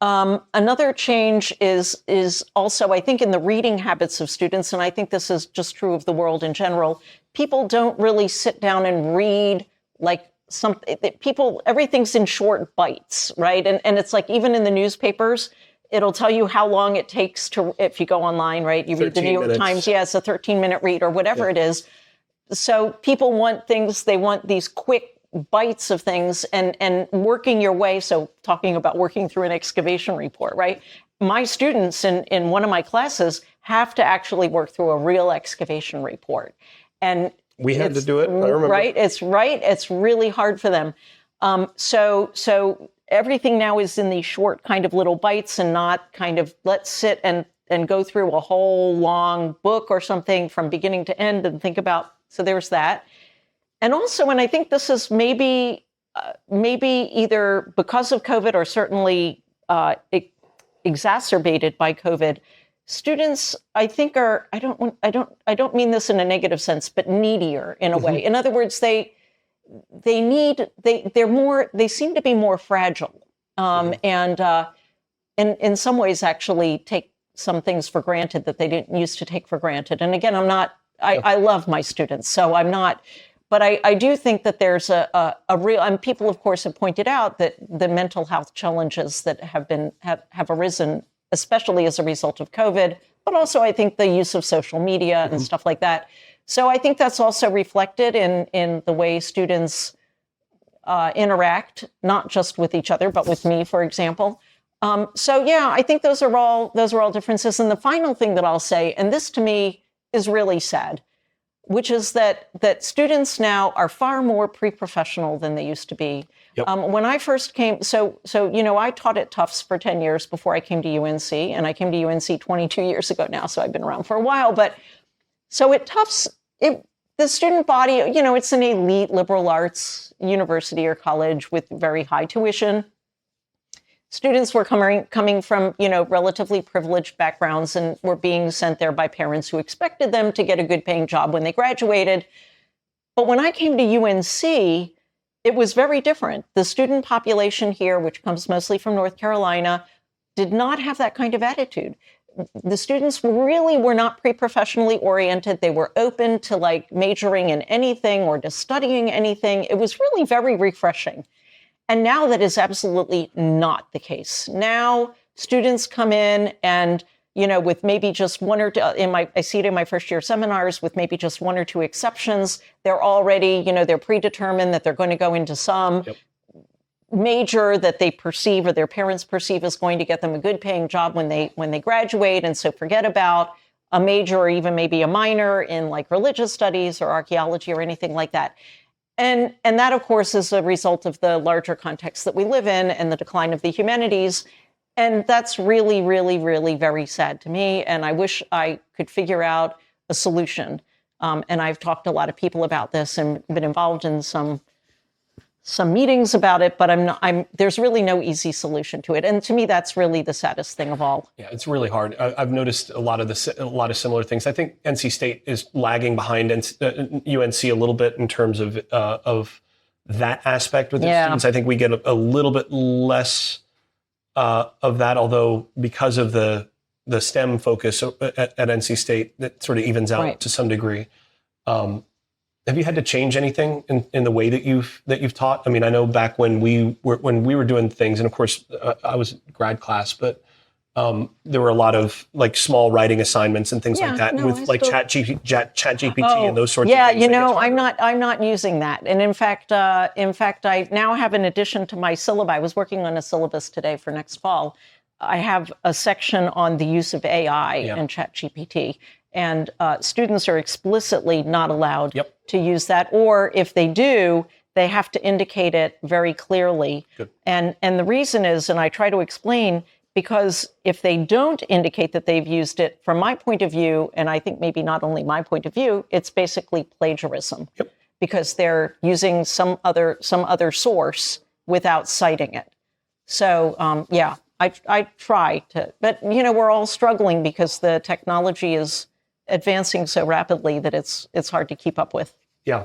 Another change is also, I think, in the reading habits of students, and I think this is just true of the world in general. People don't really sit down and read like something. Everything's in short bites, right? And it's like even in the newspapers, it'll tell you how long it takes if you go online, right? You read the New York Times, it's a 13-minute read or whatever it is. So people want things, they want these quick bites of things and working your way. So talking about working through an excavation report, right? My students in one of my classes have to actually work through a real excavation report. And we had to do it. I remember. Right. It's really hard for them. So everything now is in these short kind of little bites and not kind of let's sit and go through a whole long book or something from beginning to end and think about. So there's that. And also, and I think this is maybe either because of COVID or certainly exacerbated by COVID. Students, I think, are, I don't mean this in a negative sense, but needier in a way. In other words, they seem to be more fragile, and in some ways actually take some things for granted that they didn't used to take for granted. And again, I love my students, so I'm not, but I do think that there's a real, and people of course have pointed out that the mental health challenges that have arisen, especially as a result of COVID, but also I think the use of social media and stuff like that. So I think that's also reflected in the way students interact, not just with each other, but with me, for example. So yeah, I think those are all differences. And the final thing that I'll say, and this to me is really sad, which is that students now are far more pre-professional than they used to be. Yep. When I first came, so I taught at Tufts for 10 years before I came to UNC, and I came to UNC 22 years ago now, so I've been around for a while. But so at Tufts, the student body, it's an elite liberal arts university or college with very high tuition. Students were coming from, relatively privileged backgrounds and were being sent there by parents who expected them to get a good paying job when they graduated. But when I came to UNC, it was very different. The student population here, which comes mostly from North Carolina, did not have that kind of attitude. The students really were not pre-professionally oriented. They were open to majoring in anything or to studying anything. It was really very refreshing. And now that is absolutely not the case. Now students come in and, with maybe just one or two, I see it in my first year seminars, with maybe just one or two exceptions, they're already, they're predetermined that they're going to go into some major that they perceive or their parents perceive is going to get them a good paying job when they graduate. And so forget about a major or even maybe a minor in religious studies or archaeology or anything like that. And that, of course, is a result of the larger context that we live in and the decline of the humanities. And that's really, really, really very sad to me. And I wish I could figure out a solution. And I've talked to a lot of people about this and been involved in some meetings about it, but there's really no easy solution to it. And to me, that's really the saddest thing of all. Yeah, it's really hard. I've noticed a lot of similar things. I think NC State is lagging behind UNC a little bit in terms of that aspect with the students. I think we get a little bit less of that, although because of the STEM focus at NC State, that sort of evens out to some degree. Have you had to change anything in the way that you've taught? I mean, I know back when we were doing things, and of course I was grad class, but there were a lot of small writing assignments and things like that with ChatGPT and those sorts of things. Yeah, I'm not using that. And in fact, I now have an addition to my syllabi. I was working on a syllabus today for next fall. I have a section on the use of AI and ChatGPT. And students are explicitly not allowed to use that. Or if they do, they have to indicate it very clearly. Good. And the reason is, and I try to explain, because if they don't indicate that they've used it, from my point of view, and I think maybe not only my point of view, it's basically plagiarism. Yep. Because they're using some other source without citing it. So, I try to, but we're all struggling because the technology is advancing so rapidly that it's hard to keep up with. Yeah.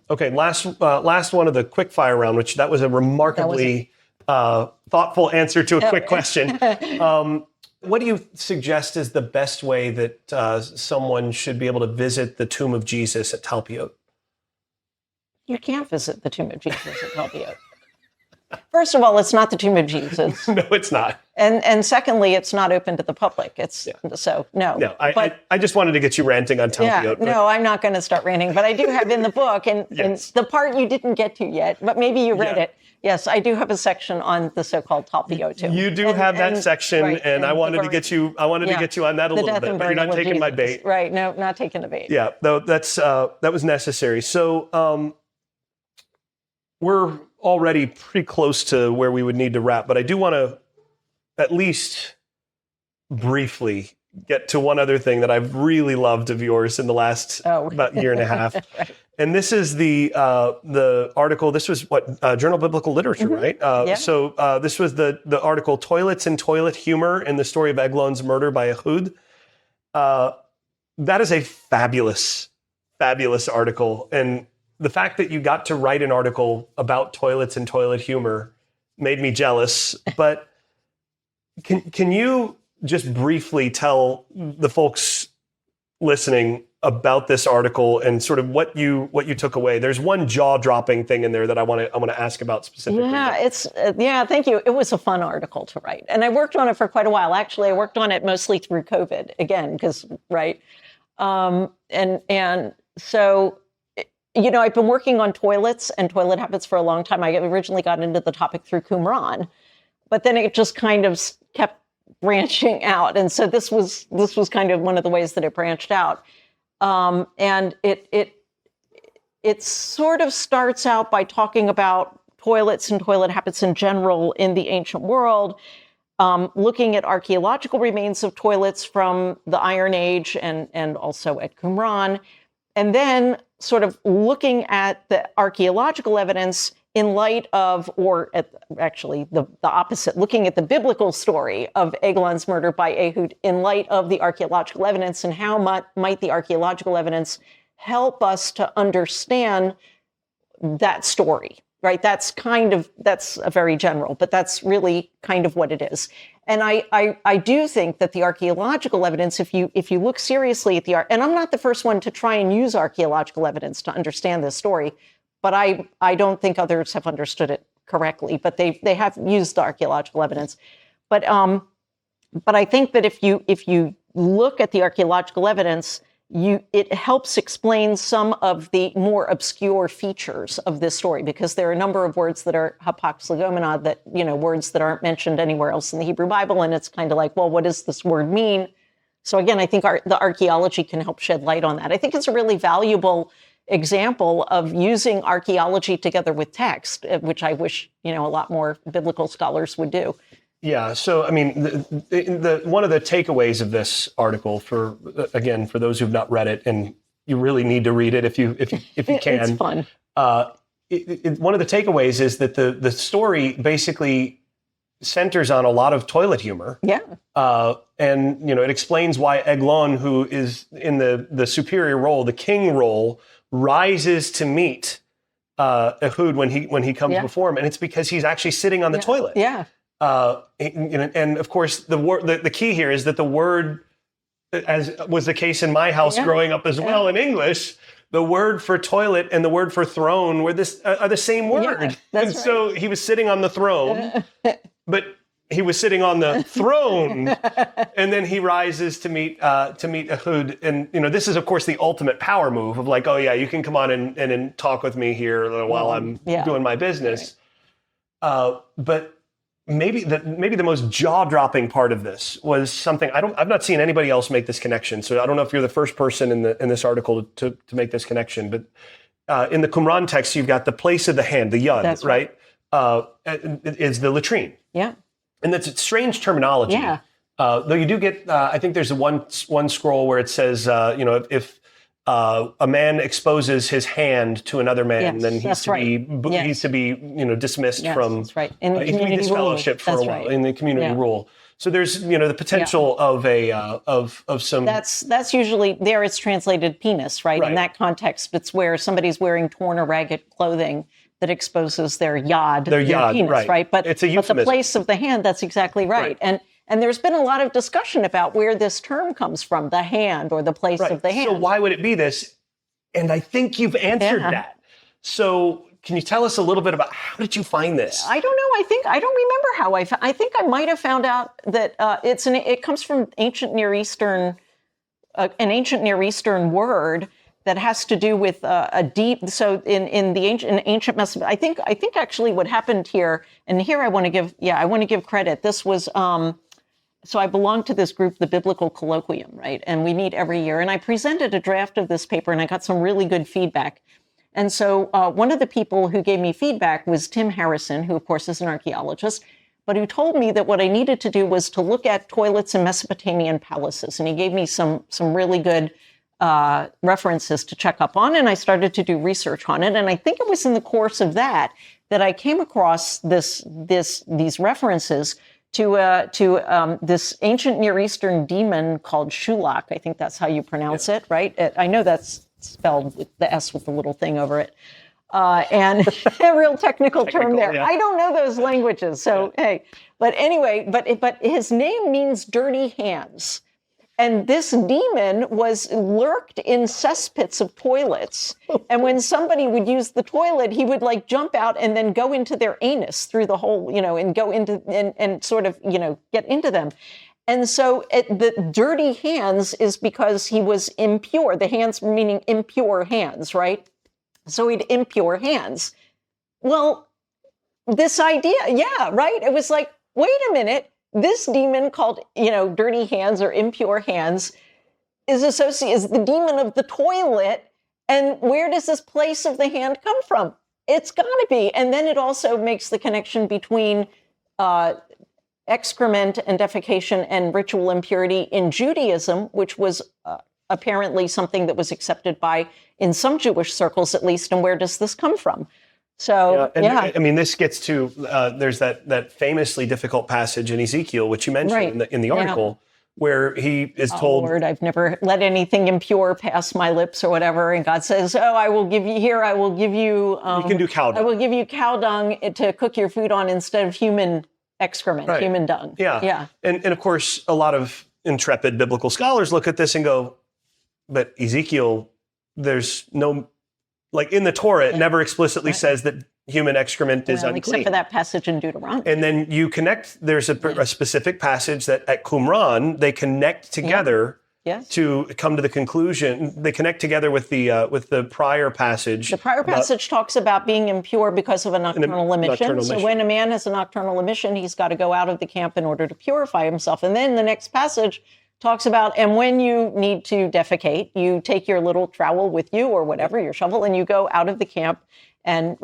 Okay, last one of the quick fire round, which that was a remarkably thoughtful answer to a quick question. What do you suggest is the best way that someone should be able to visit the tomb of Jesus at Talpiot? You can't visit the tomb of Jesus at Talpiot. First of all, it's not the tomb of Jesus. No, it's not. And secondly, it's not open to the public. So no. No, I just wanted to get you ranting on Talpiot. No, I'm not going to start ranting, but I do have in the book, and the part you didn't get to yet, but maybe you read it. Yes, I do have a section on the so-called Talpiot tomb. You do have that section, and I wanted to get you. I wanted to get you on that a little bit, but you're not taking my bait. Right? No, not taking the bait. Yeah, though that was necessary. So we're already pretty close to where we would need to wrap, but I do want to at least briefly get to one other thing that I've really loved of yours in the last about year and a half. And this is the article. This was Journal of Biblical Literature, right? So this was the article, "Toilets and Toilet Humor in the Story of Eglon's Murder by Ehud." That is a fabulous, fabulous article. And the fact that you got to write an article about toilets and toilet humor made me jealous. But can you just briefly tell the folks listening about this article and sort of what you took away? There's one jaw-dropping thing in there that I want to ask about specifically. Yeah, thank you. It was a fun article to write, and I worked on it for quite a while. Actually, I worked on it mostly through COVID again, because and so, I've been working on toilets and toilet habits for a long time. I originally got into the topic through Qumran, but then it just kind of kept branching out, and so this was kind of one of the ways that it branched out. And it sort of starts out by talking about toilets and toilet habits in general in the ancient world, looking at archaeological remains of toilets from the Iron Age and also at Qumran, and then sort of looking at the archaeological evidence in light of, actually the opposite, looking at the biblical story of Eglon's murder by Ehud in light of the archaeological evidence, and how might the archaeological evidence help us to understand that story, right? That's a very general, but that's really kind of what it is. And I do think that the archaeological evidence, if you look seriously at and I'm not the first one to try and use archaeological evidence to understand this story, but I don't think others have understood it correctly, but they have used the archaeological evidence. But I think that if you look at the archaeological evidence, it helps explain some of the more obscure features of this story, because there are a number of words that are hapak slegomena, that, words that aren't mentioned anywhere else in the Hebrew Bible. And it's kind of like, well, what does this word mean? So again, I think the archaeology can help shed light on that. I think it's a really valuable example of using archaeology together with text, which I wish, a lot more biblical scholars would do. Yeah. So, I mean, the one of the takeaways of this article, for those who've not read it, and you really need to read it if you can. It's fun. One of the takeaways is that the story basically centers on a lot of toilet humor. Yeah. And it explains why Eglon, who is in the superior role, the king role, rises to meet Ehud when he comes before him, and it's because he's actually sitting on the toilet. Yeah. And of course, the key here is that the word, as was the case in my house growing up as well in English, the word for toilet and the word for throne are the same word. Yeah, that's right. So he was sitting on the throne, but he was sitting on the throne, and then he rises to meet Ehud. And this is of course the ultimate power move of like, oh yeah, you can come on and talk with me here while I'm doing my business. Right. But maybe the most jaw-dropping part of this was something I've not seen anybody else make this connection. So I don't know if you're the first person in this article to make this connection. But in the Qumran text, you've got the place of the hand, the yad, that's right? Is the latrine. Yeah. And that's a strange terminology. Yeah. Though you do get, I think there's one scroll where it says, if a man exposes his hand to another man, then he's to be dismissed from. That's right. In community disfellowship for a while in the community rule. So there's the potential of some. That's usually there. It's translated penis, right? In that context, it's where somebody's wearing torn or ragged clothing that exposes their yad, their penis, right? But it's a euphemism. But the place of the hand, that's exactly right. And there's been a lot of discussion about where this term comes from, the hand or the place of the hand. So why would it be this? And I think you've answered that. So can you tell us a little bit about how did you find this? I don't know. I don't remember how I think I might have found out that it comes from ancient Near Eastern, an ancient Near Eastern word that has to do with a deep. So in ancient Mesopotamia, I think actually what happened here, and here I want to give credit. This was so I belong to this group, the Biblical Colloquium, right? And we meet every year. And I presented a draft of this paper, and I got some really good feedback. And so one of the people who gave me feedback was Tim Harrison, who of course is an archaeologist, but who told me that what I needed to do was to look at toilets in Mesopotamian palaces. And he gave me some really good references to check up on, and I started to do research on it. And I think it was in the course of that I came across these references to this ancient Near Eastern demon called Huqoq. I think that's how you pronounce it, right? I know that's spelled with the S with the little thing over it. And a real technical term there. Yeah. I don't know those languages, so hey. But anyway, but his name means dirty hands. And this demon lurked in cesspits of toilets. And when somebody would use the toilet, he would like jump out and then go into their anus through the hole, and go into and sort of, get into them. And so the dirty hands is because he was impure. The hands meaning impure hands, right? So he'd impure hands. Well, this idea, yeah, right? It was like, wait a minute. This demon called, dirty hands or impure hands is the demon of the toilet. And where does this place of the hand come from? It's got to be. And then it also makes the connection between excrement and defecation and ritual impurity in Judaism, which was apparently something that was accepted in some Jewish circles at least. And where does this come from? So, I mean, this gets to, there's that famously difficult passage in Ezekiel, which you mentioned in the article, where he is told, Lord, I've never let anything impure pass my lips or whatever. And God says, I will give you, you can do cow dung. I will give you cow dung to cook your food on instead of human excrement, human dung. Yeah. And of course, a lot of intrepid biblical scholars look at this and go, but Ezekiel, there's no... Like in the Torah, it never explicitly says that human excrement is unclean. Except for that passage in Deuteronomy. And then you connect, there's a specific passage that at Qumran, they connect together to come to the conclusion. They connect together with the prior passage. The prior passage talks about being impure because of a nocturnal emission. So when a man has a nocturnal emission, he's got to go out of the camp in order to purify himself. And then the next passage talks about, and when you need to defecate, you take your little trowel with you or whatever, your shovel, and you go out of the camp. And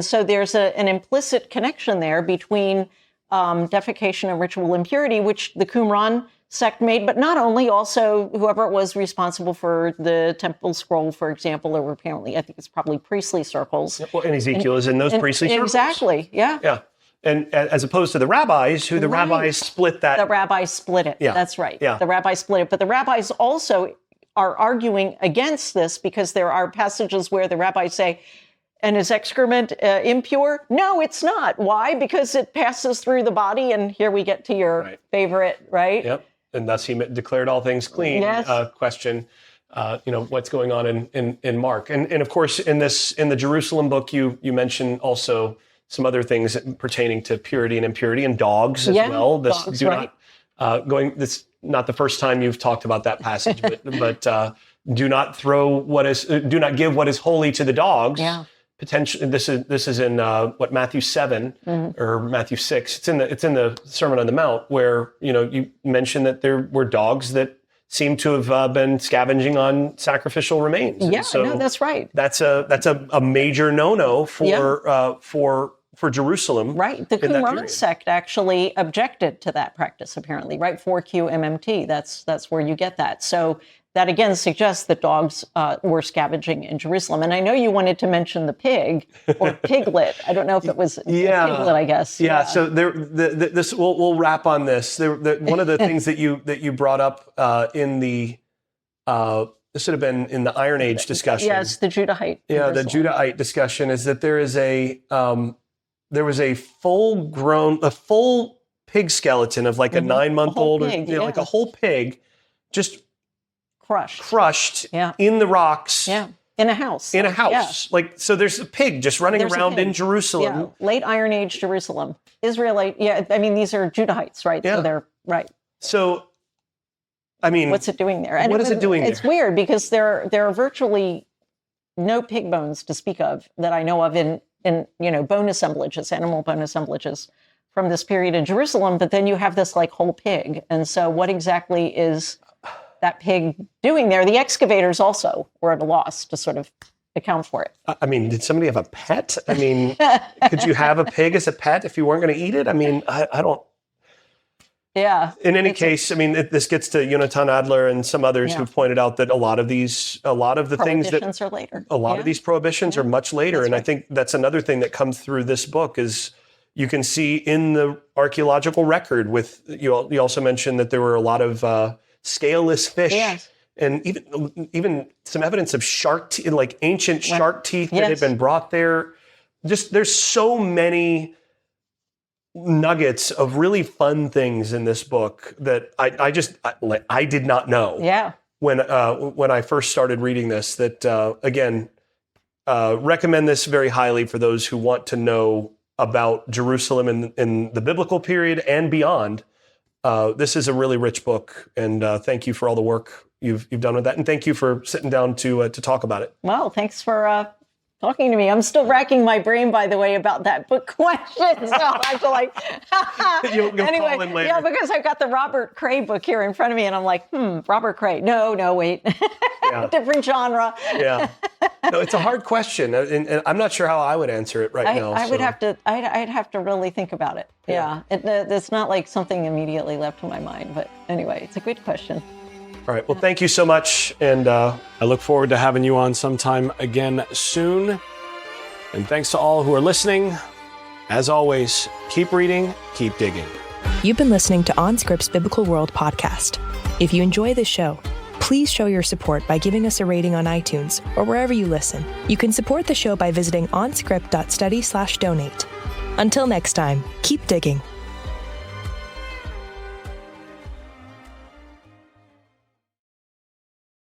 so there's an implicit connection there between defecation and ritual impurity, which the Qumran sect made, but not only, also whoever was responsible for the temple scroll, for example, or apparently, I think it's probably priestly circles. Well, and Ezekiel is in those priestly circles. Exactly, yeah. Yeah. And as opposed to the rabbis, the rabbis split that. The rabbis split it. Yeah. That's right. Yeah. The rabbis split it. But the rabbis also are arguing against this because there are passages where the rabbis say, and is excrement impure? No, it's not. Why? Because it passes through the body. And here we get to your favorite, right? Yep. And thus he declared all things clean. Yes. Question. What's going on in Mark. And of course, in the Jerusalem book, you mention also some other things pertaining to purity and impurity, and dogs as well. This not the first time you've talked about that passage, but do not give what is holy to the dogs. Yeah. Potentially, this is in Matthew 7 or Matthew 6. It's in the Sermon on the Mount where you mentioned that there were dogs that seem to have been scavenging on sacrificial remains. Yeah, no, that's right. That's a major no-no for Jerusalem. Right. The Qumran sect actually objected to that practice, apparently, right? 4QMMT. That's where you get that. So that again suggests that dogs were scavenging in Jerusalem. And I know you wanted to mention the pig or piglet. I don't know if it was a piglet, I guess. Yeah. So this we'll wrap on this. One of the things that you brought up in the this would have been in the Iron Age discussion. Yes, the Judahite. Yeah, the Judahite discussion is that there was a full pig skeleton of like a 9-month-old, like a whole pig, just crushed in the rocks. Yeah, in a house. Yeah. Like, so there's a pig just running around in Jerusalem. Yeah. Late Iron Age Jerusalem. Israelite. Yeah, I mean, these are Judahites, right? Yeah. So they're right. So, I mean, what's it doing there? And what is it doing there? It's weird because there are virtually no pig bones to speak of that I know of in bone assemblages, animal bone assemblages from this period in Jerusalem. But then you have this like whole pig. And so what exactly is that pig doing there? The excavators also were at a loss to sort of account for it. I mean, did somebody have a pet? I mean, could you have a pig as a pet if you weren't going to eat it? I mean, I don't. Yeah. In any case, I mean, this gets to Jonathan Adler and some others who've pointed out that a lot of the things that are later. A lot of these prohibitions are much later. That's and right. I think that's another thing that comes through this book is you can see in the archaeological record with, you also mentioned that there were a lot of scaleless fish. Yes. And even some evidence of shark teeth, like ancient shark teeth that had been brought there. Just there's so many nuggets of really fun things in this book that I did not know. Yeah. When I first started reading this, that again, recommend this very highly for those who want to know about Jerusalem in the biblical period and beyond. This is a really rich book, and thank you for all the work you've done with that, and thank you for sitting down to talk about it. Well, thanks for talking to me. I'm still racking my brain, by the way, about that book question. So I feel like, You'll anyway, call in later. yeah, because I've got the Robert Cray book here in front of me, and I'm like, Robert Cray. No, wait, different genre. Yeah, no, it's a hard question, and I'm not sure how I would answer it now. I would have to. I'd have to really think about it. Yeah, it's not like something immediately leapt to my mind. But anyway, it's a good question. All right. Well, thank you so much. And I look forward to having you on sometime again soon. And thanks to all who are listening. As always, keep reading, keep digging. You've been listening to OnScript's Biblical World podcast. If you enjoy this show, please show your support by giving us a rating on iTunes or wherever you listen. You can support the show by visiting onscript.study/donate. Until next time, keep digging.